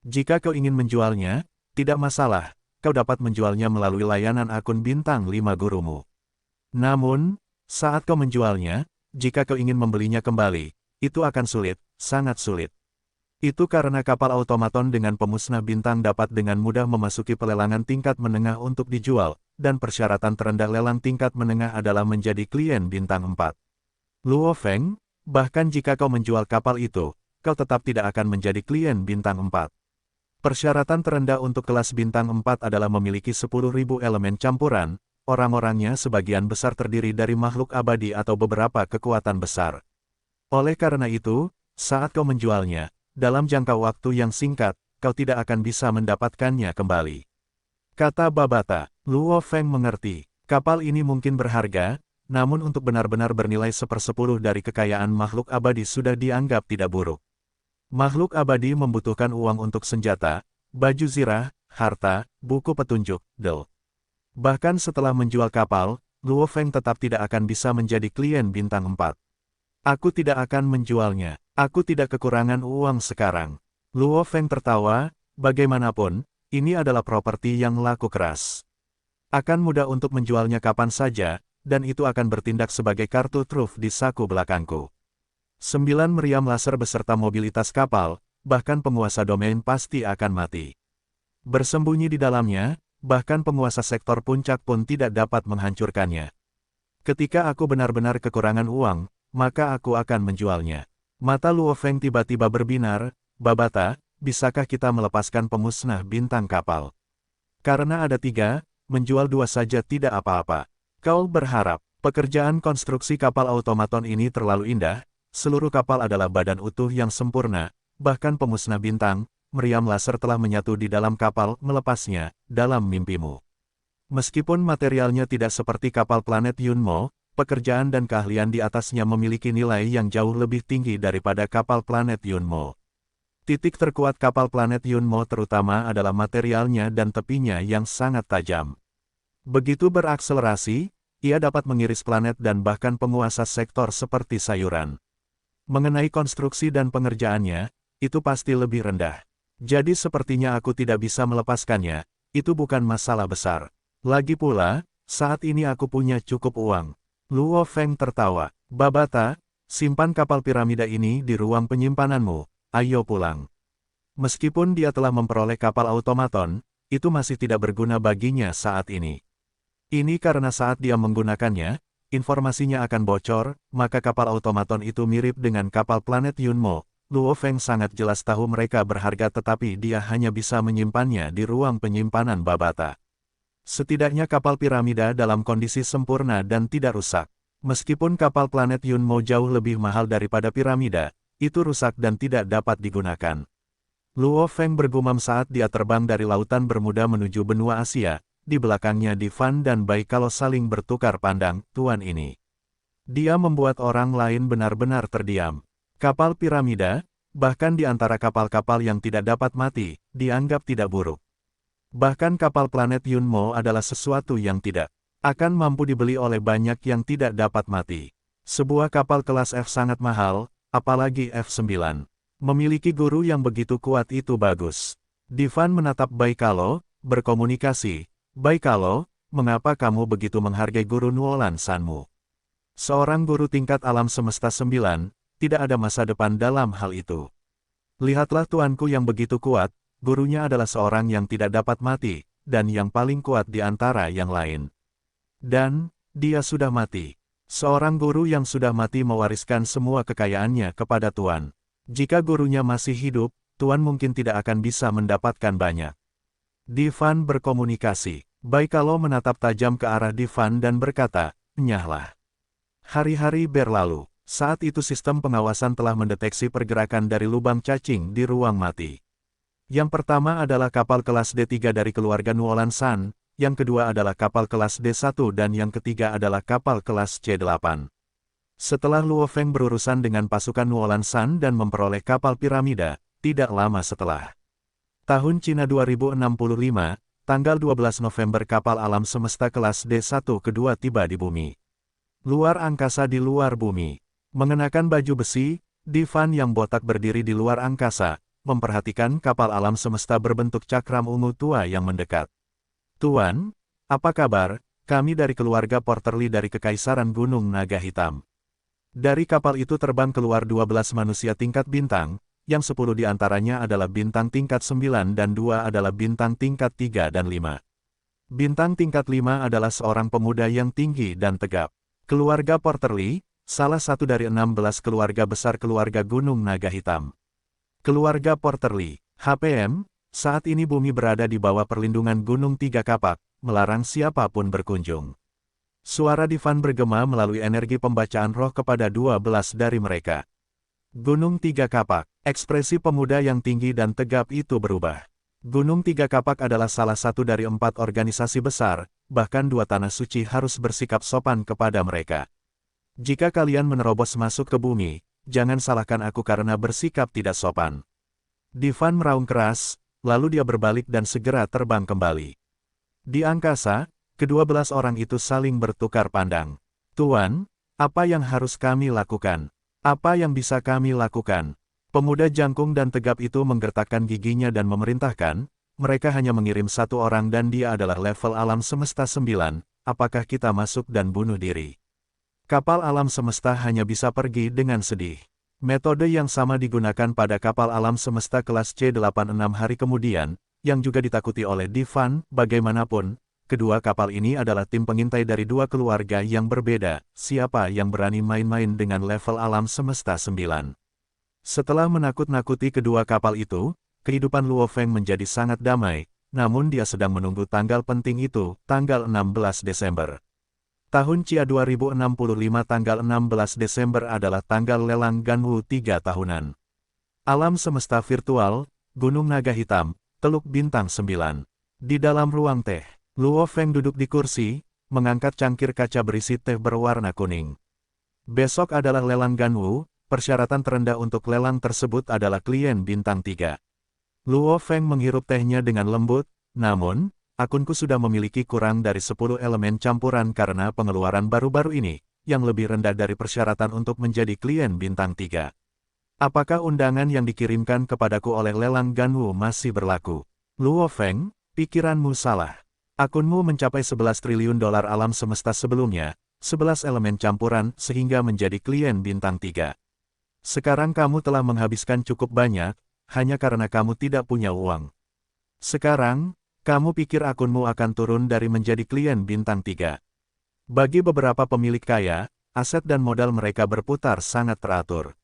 Jika kau ingin menjualnya, tidak masalah, kau dapat menjualnya melalui layanan akun bintang 5 gurumu. Namun, saat kau menjualnya, jika kau ingin membelinya kembali, itu akan sulit, sangat sulit. Itu karena kapal automaton dengan pemusnah bintang dapat dengan mudah memasuki pelelangan tingkat menengah untuk dijual, dan persyaratan terendah lelang tingkat menengah adalah menjadi klien bintang 4. Luo Feng, bahkan jika kau menjual kapal itu, kau tetap tidak akan menjadi klien bintang 4. Persyaratan terendah untuk kelas bintang 4 adalah memiliki 10.000 elemen campuran, orang-orangnya sebagian besar terdiri dari makhluk abadi atau beberapa kekuatan besar. Oleh karena itu, saat kau menjualnya, dalam jangka waktu yang singkat, kau tidak akan bisa mendapatkannya kembali. Kata Babata, Luo Feng mengerti, kapal ini mungkin berharga, namun untuk benar-benar bernilai 1/10 dari kekayaan makhluk abadi sudah dianggap tidak buruk. Makhluk abadi membutuhkan uang untuk senjata, baju zirah, harta, buku petunjuk, del. Bahkan setelah menjual kapal, Luo Feng tetap tidak akan bisa menjadi klien bintang 4. Aku tidak akan menjualnya. Aku tidak kekurangan uang sekarang. Luo Feng tertawa, bagaimanapun, ini adalah properti yang laku keras. Akan mudah untuk menjualnya kapan saja, dan itu akan bertindak sebagai kartu truf di saku belakangku. 9 meriam laser beserta mobilitas kapal, bahkan penguasa domain pasti akan mati. Bersembunyi di dalamnya, bahkan penguasa sektor puncak pun tidak dapat menghancurkannya. Ketika aku benar-benar kekurangan uang, maka aku akan menjualnya. Mata Luo Feng tiba-tiba berbinar, Babata, bisakah kita melepaskan pemusnah bintang kapal? Karena ada 3, menjual 2 saja tidak apa-apa. Kau berharap, pekerjaan konstruksi kapal automaton ini terlalu indah, seluruh kapal adalah badan utuh yang sempurna, bahkan pemusnah bintang, meriam laser telah menyatu di dalam kapal, melepasnya, dalam mimpimu. Meskipun materialnya tidak seperti kapal planet Yunmo, pekerjaan dan keahlian di atasnya memiliki nilai yang jauh lebih tinggi daripada kapal planet Yunmo. Titik terkuat kapal planet Yunmo terutama adalah materialnya dan tepinya yang sangat tajam. Begitu berakselerasi, ia dapat mengiris planet dan bahkan penguasa sektor seperti sayuran. Mengenai konstruksi dan pengerjaannya, itu pasti lebih rendah. Jadi sepertinya aku tidak bisa melepaskannya, itu bukan masalah besar. Lagi pula, saat ini aku punya cukup uang. Luo Feng tertawa, Babata, simpan kapal piramida ini di ruang penyimpananmu, ayo pulang. Meskipun dia telah memperoleh kapal automaton, itu masih tidak berguna baginya saat ini. Ini karena saat dia menggunakannya, informasinya akan bocor, maka kapal automaton itu mirip dengan kapal planet Yunmo. Luo Feng sangat jelas tahu mereka berharga tetapi dia hanya bisa menyimpannya di ruang penyimpanan Babata. Setidaknya kapal piramida dalam kondisi sempurna dan tidak rusak. Meskipun kapal planet Yunmo jauh lebih mahal daripada piramida, itu rusak dan tidak dapat digunakan. Luo Feng bergumam saat dia terbang dari lautan Bermuda menuju benua Asia, di belakangnya Di Fan dan Bai Kalau saling bertukar pandang, tuan ini. Dia membuat orang lain benar-benar terdiam. Kapal piramida, bahkan di antara kapal-kapal yang tidak dapat mati, dianggap tidak buruk. Bahkan kapal planet Yunmo adalah sesuatu yang tidak akan mampu dibeli oleh banyak yang tidak dapat mati. Sebuah kapal kelas F sangat mahal, apalagi F9. Memiliki guru yang begitu kuat itu bagus. Di Fan menatap Bai Kalau, berkomunikasi. Bai Kalau, mengapa kamu begitu menghargai guru Nuolan Sanmu? Seorang guru tingkat alam semesta 9, tidak ada masa depan dalam hal itu. Lihatlah tuanku yang begitu kuat, gurunya adalah seorang yang tidak dapat mati, dan yang paling kuat di antara yang lain. Dan, dia sudah mati. Seorang guru yang sudah mati mewariskan semua kekayaannya kepada tuan. Jika gurunya masih hidup, tuan mungkin tidak akan bisa mendapatkan banyak. Di Fan berkomunikasi. Bai Kalau menatap tajam ke arah Di Fan dan berkata, "Nyahlah." Hari-hari berlalu. Saat itu sistem pengawasan telah mendeteksi pergerakan dari lubang cacing di ruang mati. Yang pertama adalah kapal kelas D3 dari keluarga Nuolan San, yang kedua adalah kapal kelas D1 dan yang ketiga adalah kapal kelas C8. Setelah Luo Feng berurusan dengan pasukan Nuolan San dan memperoleh kapal piramida, tidak lama setelah tahun Cina 2065, tanggal 12 November kapal alam semesta kelas D1 kedua tiba di bumi. Luar angkasa di luar bumi. Mengenakan baju besi, Di Fan yang botak berdiri di luar angkasa, memperhatikan kapal alam semesta berbentuk cakram ungu tua yang mendekat. "Tuan, apa kabar? Kami dari keluarga Porterly dari Kekaisaran Gunung Naga Hitam." Dari kapal itu terbang keluar 12 manusia tingkat bintang, yang 10 di antaranya adalah bintang tingkat 9 dan 2 adalah bintang tingkat 3 dan 5. Bintang tingkat 5 adalah seorang pemuda yang tinggi dan tegap. Keluarga Porterly, salah satu dari 16 keluarga besar keluarga Gunung Naga Hitam. Keluarga Porterly, HPM, saat ini bumi berada di bawah perlindungan Gunung Tiga Kapak, melarang siapapun berkunjung. Suara Di Fan bergema melalui energi pembacaan roh kepada 12 dari mereka. Gunung Tiga Kapak, ekspresi pemuda yang tinggi dan tegap itu berubah. Gunung Tiga Kapak adalah salah satu dari 4 organisasi besar, bahkan 2 tanah suci harus bersikap sopan kepada mereka. Jika kalian menerobos masuk ke bumi, jangan salahkan aku karena bersikap tidak sopan. Di Fan meraung keras, lalu dia berbalik dan segera terbang kembali. Di angkasa, kedua-belas orang itu saling bertukar pandang. "Tuan, apa yang harus kami lakukan? Apa yang bisa kami lakukan?" Pemuda jangkung dan tegap itu menggertakkan giginya dan memerintahkan, "Mereka hanya mengirim 1 orang dan dia adalah level alam semesta 9, apakah kita masuk dan bunuh diri?" Kapal alam semesta hanya bisa pergi dengan sedih. Metode yang sama digunakan pada kapal alam semesta kelas C8 6 hari kemudian, yang juga ditakuti oleh Di Fan. Bagaimanapun, kedua kapal ini adalah tim pengintai dari 2 keluarga yang berbeda. Siapa yang berani main-main dengan level alam semesta 9? Setelah menakut-nakuti kedua kapal itu, kehidupan Luo Feng menjadi sangat damai, namun dia sedang menunggu tanggal penting itu, tanggal 16 Desember. Tahun Cia 2065 tanggal 16 Desember adalah tanggal lelang Ganwu 3 tahunan. Alam semesta virtual, Gunung Naga Hitam, Teluk Bintang 9. Di dalam ruang teh, Luo Feng duduk di kursi, mengangkat cangkir kaca berisi teh berwarna kuning. Besok adalah lelang Ganwu. Persyaratan terendah untuk lelang tersebut adalah klien bintang 3. Luo Feng menghirup tehnya dengan lembut, "Namun, akunku sudah memiliki kurang dari 10 elemen campuran karena pengeluaran baru-baru ini, yang lebih rendah dari persyaratan untuk menjadi klien bintang 3. Apakah undangan yang dikirimkan kepadaku oleh lelang Ganwu masih berlaku?" "Luo Feng, pikiranmu salah. Akunmu mencapai 11 triliun dolar alam semesta sebelumnya, 11 elemen campuran sehingga menjadi klien bintang 3. Sekarang kamu telah menghabiskan cukup banyak, hanya karena kamu tidak punya uang. Sekarang, kamu pikir akunmu akan turun dari menjadi klien bintang 3. Bagi beberapa pemilik kaya, aset dan modal mereka berputar sangat teratur.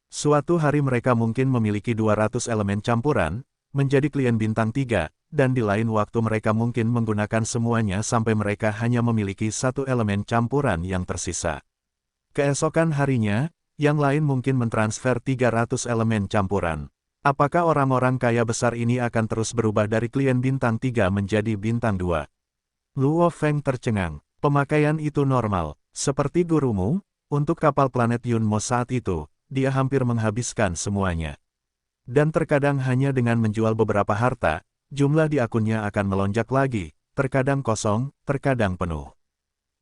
Suatu hari mereka mungkin memiliki 200 elemen campuran, menjadi klien bintang 3, dan di lain waktu mereka mungkin menggunakan semuanya sampai mereka hanya memiliki 1 elemen campuran yang tersisa. Keesokan harinya, yang lain mungkin mentransfer 300 elemen campuran. Apakah orang-orang kaya besar ini akan terus berubah dari klien bintang 3 menjadi bintang 2? Luo Feng tercengang. Pemakaian itu normal. Seperti gurumu, untuk kapal planet Yunmo saat itu, dia hampir menghabiskan semuanya. Dan terkadang hanya dengan menjual beberapa harta, jumlah di akunnya akan melonjak lagi, terkadang kosong, terkadang penuh.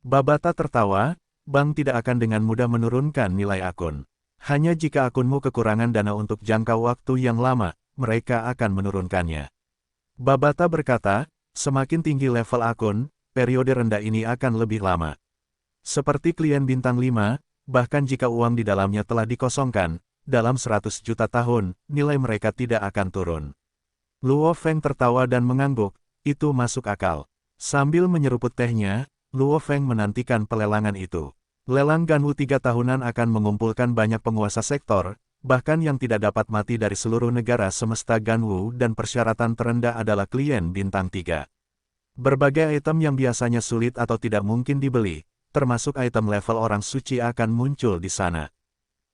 Babata tertawa, bank tidak akan dengan mudah menurunkan nilai akun. Hanya jika akunmu kekurangan dana untuk jangka waktu yang lama, mereka akan menurunkannya. Babata berkata, semakin tinggi level akun, periode rendah ini akan lebih lama. Seperti klien bintang 5, bahkan jika uang di dalamnya telah dikosongkan, dalam 100 juta tahun, nilai mereka tidak akan turun. Luo Feng tertawa dan mengangguk, itu masuk akal. Sambil menyeruput tehnya, Luo Feng menantikan pelelangan itu. Lelang Ganwu 3 tahunan akan mengumpulkan banyak penguasa sektor, bahkan yang tidak dapat mati dari seluruh negara semesta Ganwu dan persyaratan terendah adalah klien bintang 3. Berbagai item yang biasanya sulit atau tidak mungkin dibeli, termasuk item level orang suci akan muncul di sana.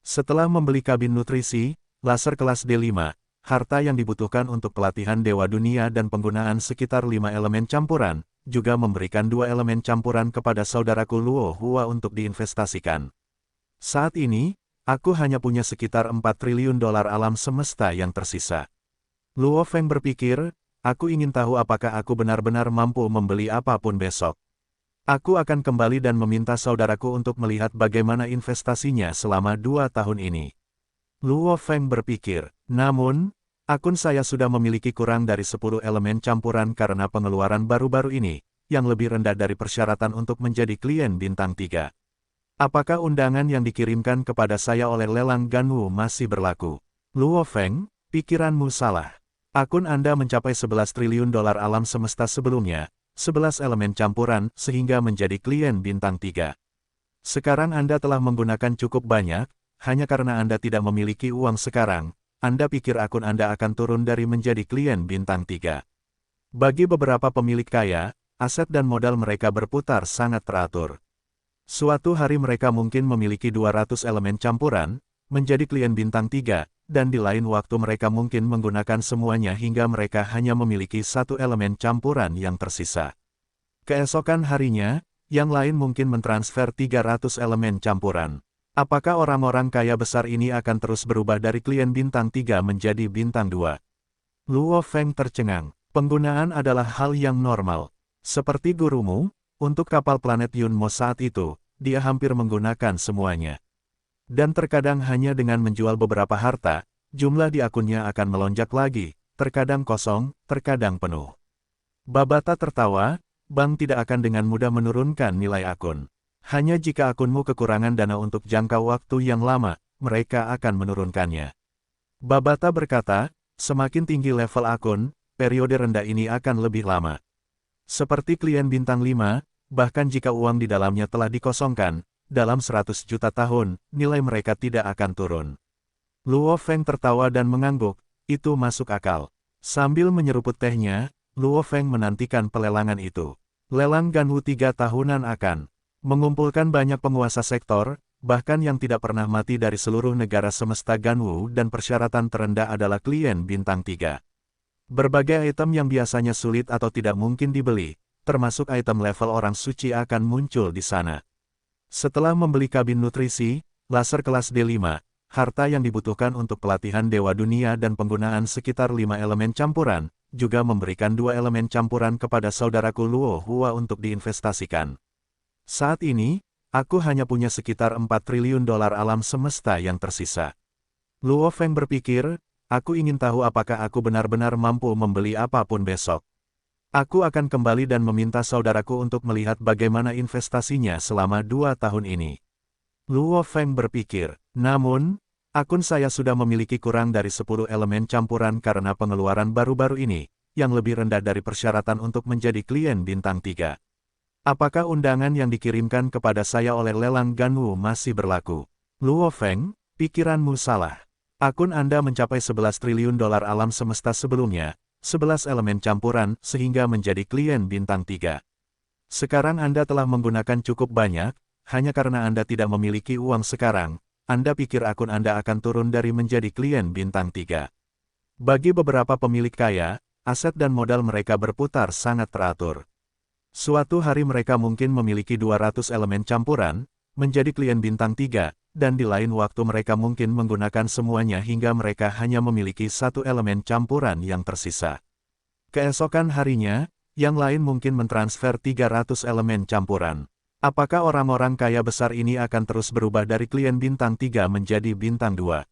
Setelah membeli kabin nutrisi, laser kelas D5, harta yang dibutuhkan untuk pelatihan Dewa Dunia dan penggunaan sekitar 5 elemen campuran, juga memberikan 2 elemen campuran kepada saudaraku Luo Hua untuk diinvestasikan. Saat ini, aku hanya punya sekitar 4 triliun dolar alam semesta yang tersisa. Luo Feng berpikir, aku ingin tahu apakah aku benar-benar mampu membeli apapun besok. Aku akan kembali dan meminta saudaraku untuk melihat bagaimana investasinya selama 2 tahun ini. Luo Feng berpikir, namun, akun saya sudah memiliki kurang dari 10 elemen campuran karena pengeluaran baru-baru ini, yang lebih rendah dari persyaratan untuk menjadi klien bintang 3. Apakah undangan yang dikirimkan kepada saya oleh lelang Ganwu masih berlaku? Luo Feng, pikiranmu salah. Akun Anda mencapai 11 triliun dolar alam semesta sebelumnya, 11 elemen campuran sehingga menjadi klien bintang 3. Sekarang Anda telah menggunakan cukup banyak, hanya karena Anda tidak memiliki uang sekarang, Anda pikir akun Anda akan turun dari menjadi klien bintang 3. Bagi beberapa pemilik kaya, aset dan modal mereka berputar sangat teratur. Suatu hari mereka mungkin memiliki 200 elemen campuran, menjadi klien bintang 3, dan di lain waktu mereka mungkin menggunakan semuanya hingga mereka hanya memiliki 1 elemen campuran yang tersisa. Keesokan harinya, yang lain mungkin mentransfer 300 elemen campuran. Apakah orang-orang kaya besar ini akan terus berubah dari klien bintang 3 menjadi bintang 2? Luo Feng tercengang. Penggunaan adalah hal yang normal. Seperti gurumu, untuk kapal planet Yunmo saat itu, dia hampir menggunakan semuanya. Dan terkadang hanya dengan menjual beberapa harta, jumlah di akunnya akan melonjak lagi, terkadang kosong, terkadang penuh. Babata tertawa, bank tidak akan dengan mudah menurunkan nilai akun. Hanya jika akunmu kekurangan dana untuk jangka waktu yang lama, mereka akan menurunkannya. Babata berkata, semakin tinggi level akun, periode rendah ini akan lebih lama. Seperti klien bintang 5, bahkan jika uang di dalamnya telah dikosongkan, dalam 100 juta tahun, nilai mereka tidak akan turun. Luo Feng tertawa dan mengangguk, itu masuk akal. Sambil menyeruput tehnya, Luo Feng menantikan pelelangan itu. Lelang Ganwu 3 tahunan akan mengumpulkan banyak penguasa sektor, bahkan yang tidak pernah mati dari seluruh negara semesta Ganwu dan persyaratan terendah adalah klien bintang 3. Berbagai item yang biasanya sulit atau tidak mungkin dibeli, termasuk item level orang suci akan muncul di sana. Setelah membeli kabin nutrisi, laser kelas D5, harta yang dibutuhkan untuk pelatihan Dewa Dunia dan penggunaan sekitar 5 elemen campuran, juga memberikan 2 elemen campuran kepada saudaraku Luo Hua untuk diinvestasikan. Saat ini, aku hanya punya sekitar 4 triliun dolar alam semesta yang tersisa. Luo Feng berpikir, aku ingin tahu apakah aku benar-benar mampu membeli apapun besok. Aku akan kembali dan meminta saudaraku untuk melihat bagaimana investasinya selama 2 tahun ini. Luo Feng berpikir, namun, akun saya sudah memiliki kurang dari 10 elemen campuran karena pengeluaran baru-baru ini, yang lebih rendah dari persyaratan untuk menjadi klien bintang 3. Apakah undangan yang dikirimkan kepada saya oleh lelang Ganwu masih berlaku? Luo Feng, pikiranmu salah. Akun Anda mencapai 11 triliun dolar alam semesta sebelumnya, 11 elemen campuran sehingga menjadi klien bintang 3. Sekarang Anda telah menggunakan cukup banyak, hanya karena Anda tidak memiliki uang sekarang, Anda pikir akun Anda akan turun dari menjadi klien bintang 3. Bagi beberapa pemilik kaya, aset dan modal mereka berputar sangat teratur. Suatu hari mereka mungkin memiliki 200 elemen campuran, menjadi klien bintang 3, dan di lain waktu mereka mungkin menggunakan semuanya hingga mereka hanya memiliki satu elemen campuran yang tersisa. Keesokan harinya, yang lain mungkin mentransfer 300 elemen campuran. Apakah orang-orang kaya besar ini akan terus berubah dari klien bintang 3 menjadi bintang 2?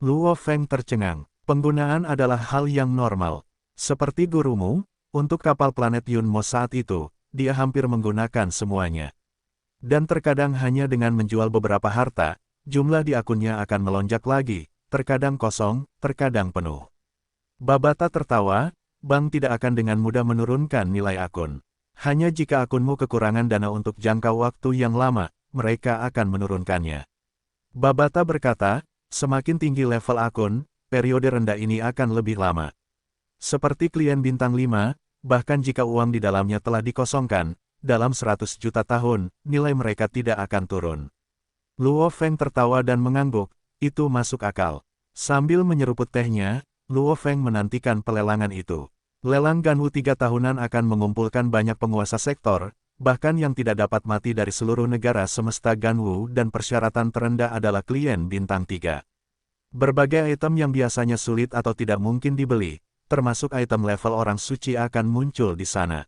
Luo Feng tercengang. Penggunaan adalah hal yang normal. Seperti gurumu, untuk kapal planet Yunmo saat itu, dia hampir menggunakan semuanya. Dan terkadang hanya dengan menjual beberapa harta, jumlah di akunnya akan melonjak lagi, terkadang kosong, terkadang penuh. Babata tertawa, bank tidak akan dengan mudah menurunkan nilai akun. Hanya jika akunmu kekurangan dana untuk jangka waktu yang lama, mereka akan menurunkannya. Babata berkata, semakin tinggi level akun, periode rendah ini akan lebih lama. Seperti klien bintang 5, bahkan jika uang di dalamnya telah dikosongkan, dalam 100 juta tahun, nilai mereka tidak akan turun. Luo Feng tertawa dan mengangguk, itu masuk akal. Sambil menyeruput tehnya, Luo Feng menantikan pelelangan itu. Lelang Ganwu 3 tahunan akan mengumpulkan banyak penguasa sektor, bahkan yang tidak dapat mati dari seluruh negara semesta Ganwu dan persyaratan terendah adalah klien bintang 3. Berbagai item yang biasanya sulit atau tidak mungkin dibeli, termasuk item level orang suci akan muncul di sana.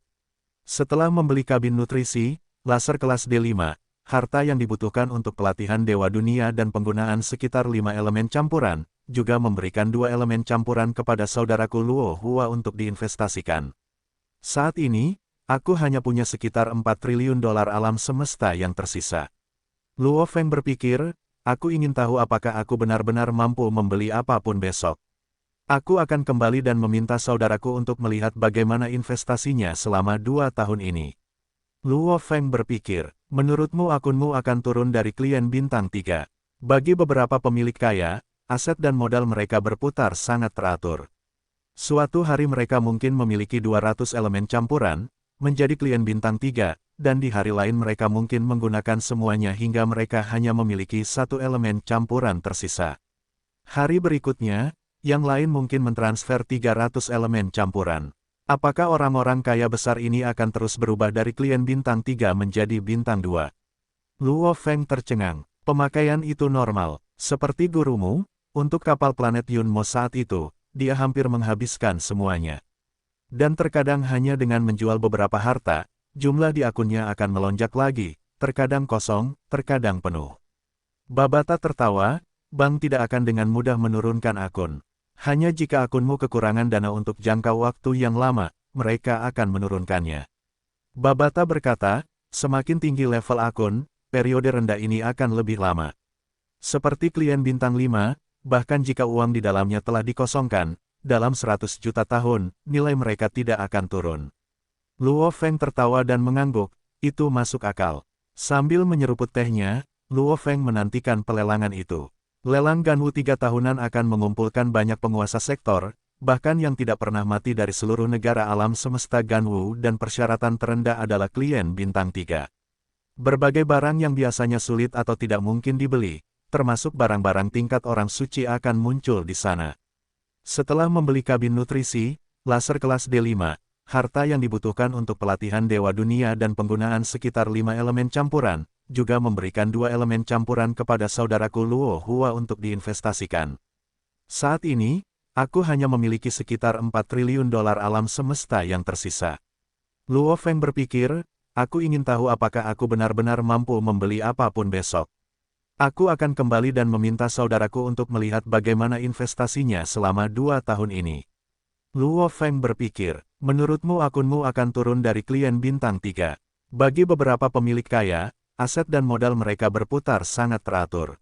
Setelah membeli kabin nutrisi, laser kelas D5, harta yang dibutuhkan untuk pelatihan Dewa Dunia dan penggunaan sekitar 5 elemen campuran, juga memberikan 2 elemen campuran kepada saudaraku Luo Hua untuk diinvestasikan. Saat ini, aku hanya punya sekitar 4 triliun dolar alam semesta yang tersisa. Luo Feng berpikir, aku ingin tahu apakah aku benar-benar mampu membeli apapun besok. Aku akan kembali dan meminta saudaraku untuk melihat bagaimana investasinya selama 2 tahun ini. Luo Feng berpikir, menurutmu akunmu akan turun dari klien bintang 3. Bagi beberapa pemilik kaya, aset dan modal mereka berputar sangat teratur. Suatu hari mereka mungkin memiliki 200 elemen campuran, menjadi klien bintang 3, dan di hari lain mereka mungkin menggunakan semuanya hingga mereka hanya memiliki satu elemen campuran tersisa. Hari berikutnya, yang lain mungkin mentransfer 300 elemen campuran. Apakah orang-orang kaya besar ini akan terus berubah dari klien bintang 3 menjadi bintang 2? Luo Feng tercengang. Pemakaian itu normal. Seperti gurumu, untuk kapal planet Yunmo saat itu, dia hampir menghabiskan semuanya. Dan terkadang hanya dengan menjual beberapa harta, jumlah di akunnya akan melonjak lagi, terkadang kosong, terkadang penuh. Babata tertawa, bank tidak akan dengan mudah menurunkan akun. Hanya jika akunmu kekurangan dana untuk jangka waktu yang lama, mereka akan menurunkannya. Babata berkata, semakin tinggi level akun, periode rendah ini akan lebih lama. Seperti klien bintang 5, bahkan jika uang di dalamnya telah dikosongkan, dalam 100 juta tahun, nilai mereka tidak akan turun. Luo Feng tertawa dan mengangguk, itu masuk akal. Sambil menyeruput tehnya, Luo Feng menantikan pelelangan itu. Lelang Ganwu 3 tahunan akan mengumpulkan banyak penguasa sektor, bahkan yang tidak pernah mati dari seluruh negara alam semesta Ganwu dan persyaratan terendah adalah klien bintang 3. Berbagai barang yang biasanya sulit atau tidak mungkin dibeli, termasuk barang-barang tingkat orang suci akan muncul di sana. Setelah membeli kabin nutrisi, laser kelas D5, harta yang dibutuhkan untuk pelatihan Dewa Dunia dan penggunaan sekitar 5 elemen campuran, juga memberikan 2 elemen campuran kepada saudaraku Luo Hua untuk diinvestasikan. Saat ini, aku hanya memiliki sekitar 4 triliun dolar alam semesta yang tersisa. Luo Feng berpikir, aku ingin tahu apakah aku benar-benar mampu membeli apapun besok. Aku akan kembali dan meminta saudaraku untuk melihat bagaimana investasinya selama 2 tahun ini. Luo Feng berpikir, menurutmu akunmu akan turun dari klien bintang 3. Bagi beberapa pemilik kaya, aset dan modal mereka berputar sangat teratur.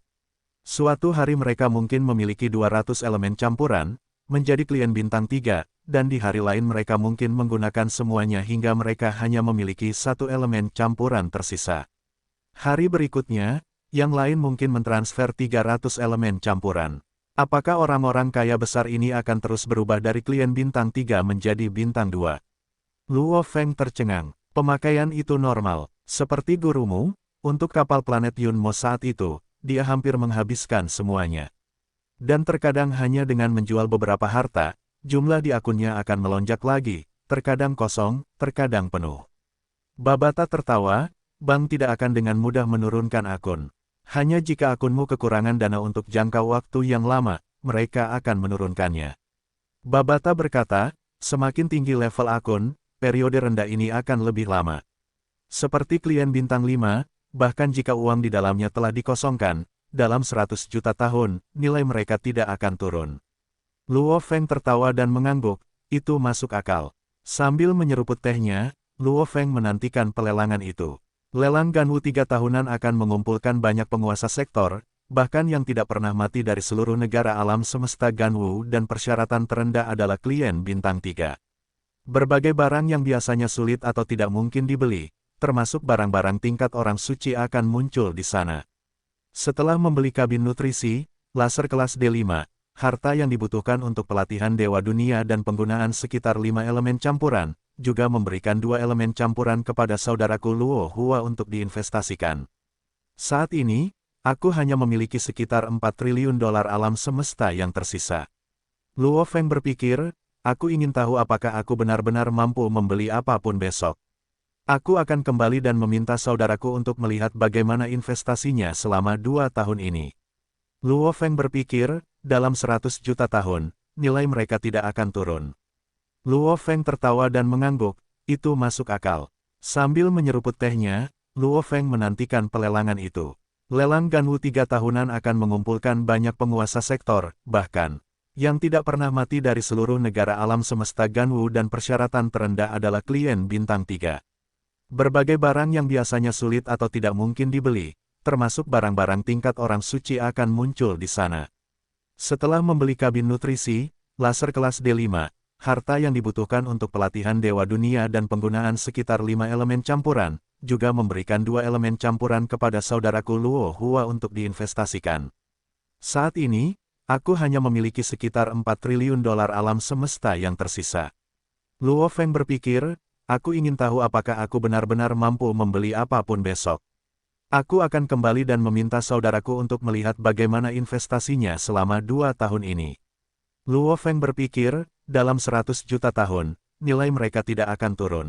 Suatu hari mereka mungkin memiliki 200 elemen campuran, menjadi klien bintang 3, dan di hari lain mereka mungkin menggunakan semuanya hingga mereka hanya memiliki satu elemen campuran tersisa. Hari berikutnya, yang lain mungkin mentransfer 300 elemen campuran. Apakah orang-orang kaya besar ini akan terus berubah dari klien bintang 3 menjadi bintang 2? Luo Feng tercengang. Pemakaian itu normal. Seperti gurumu, Untuk kapal planet Yunmo saat itu, dia hampir menghabiskan semuanya. Dan terkadang hanya dengan menjual beberapa harta, jumlah di akunnya akan melonjak lagi, terkadang kosong, terkadang penuh. Babata tertawa, bank tidak akan dengan mudah menurunkan akun. Hanya jika akunmu kekurangan dana untuk jangka waktu yang lama, mereka akan menurunkannya. Babata berkata, semakin tinggi level akun, periode rendah ini akan lebih lama. Seperti klien bintang 5, bahkan jika uang di dalamnya telah dikosongkan, dalam 100 juta tahun, nilai mereka tidak akan turun. Luo Feng tertawa dan mengangguk, itu masuk akal. Sambil menyeruput tehnya, Luo Feng menantikan pelelangan itu. Lelang Ganwu 3 tahunan akan mengumpulkan banyak penguasa sektor, bahkan yang tidak pernah mati dari seluruh negara alam semesta Ganwu dan persyaratan terendah adalah klien bintang 3. Berbagai barang yang biasanya sulit atau tidak mungkin dibeli, termasuk barang-barang tingkat orang suci akan muncul di sana. Setelah membeli kabin nutrisi, laser kelas D5, harta yang dibutuhkan untuk pelatihan Dewa Dunia dan penggunaan sekitar 5 elemen campuran, juga memberikan 2 elemen campuran kepada saudaraku Luo Hua untuk diinvestasikan. Saat ini, aku hanya memiliki sekitar 4 triliun dolar alam semesta yang tersisa. Luo Feng berpikir, aku ingin tahu apakah aku benar-benar mampu membeli apapun besok. Aku akan kembali dan meminta saudaraku untuk melihat bagaimana investasinya selama 2 tahun ini. Luo Feng berpikir, dalam 100 juta tahun, nilai mereka tidak akan turun. Luo Feng tertawa dan mengangguk, itu masuk akal. Sambil menyeruput tehnya, Luo Feng menantikan pelelangan itu. Lelang Ganwu 3 tahunan akan mengumpulkan banyak penguasa sektor, bahkan yang tidak pernah mati dari seluruh negara alam semesta Ganwu dan persyaratan terendah adalah klien bintang 3. Berbagai barang yang biasanya sulit atau tidak mungkin dibeli, termasuk barang-barang tingkat orang suci akan muncul di sana. Setelah membeli kabin nutrisi, laser kelas D5, harta yang dibutuhkan untuk pelatihan Dewa Dunia dan penggunaan sekitar 5 elemen campuran, juga memberikan 2 elemen campuran kepada saudaraku Luo Hua untuk diinvestasikan. Saat ini, aku hanya memiliki sekitar 4 triliun dolar alam semesta yang tersisa. Luo Feng berpikir, aku ingin tahu apakah aku benar-benar mampu membeli apapun besok. Aku akan kembali dan meminta saudaraku untuk melihat bagaimana investasinya selama 2 tahun ini. Luo Feng berpikir, dalam 100 juta tahun, nilai mereka tidak akan turun.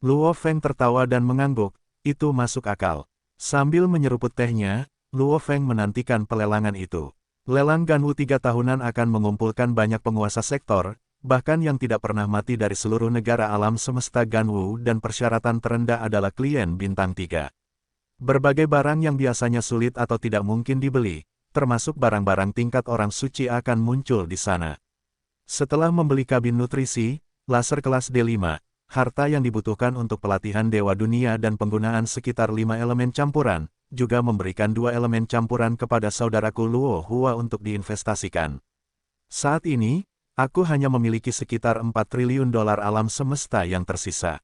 Luo Feng tertawa dan mengangguk, itu masuk akal. Sambil menyeruput tehnya, Luo Feng menantikan pelelangan itu. Lelang Ganwu 3 tahunan akan mengumpulkan banyak penguasa sektor, bahkan yang tidak pernah mati dari seluruh negara alam semesta Ganwu dan persyaratan terendah adalah klien bintang 3. Berbagai barang yang biasanya sulit atau tidak mungkin dibeli, termasuk barang-barang tingkat orang suci akan muncul di sana. Setelah membeli kabin nutrisi, laser kelas D5, harta yang dibutuhkan untuk pelatihan Dewa Dunia dan penggunaan sekitar 5 elemen campuran, juga memberikan 2 elemen campuran kepada saudaraku Luo Hua untuk diinvestasikan. Saat ini, aku hanya memiliki sekitar 4 triliun dolar alam semesta yang tersisa.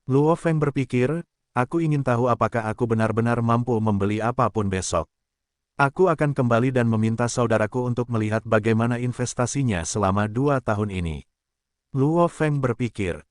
Luo Feng berpikir, aku ingin tahu apakah aku benar-benar mampu membeli apapun besok. Aku akan kembali dan meminta saudaraku untuk melihat bagaimana investasinya selama 2 tahun ini. Luo Feng berpikir,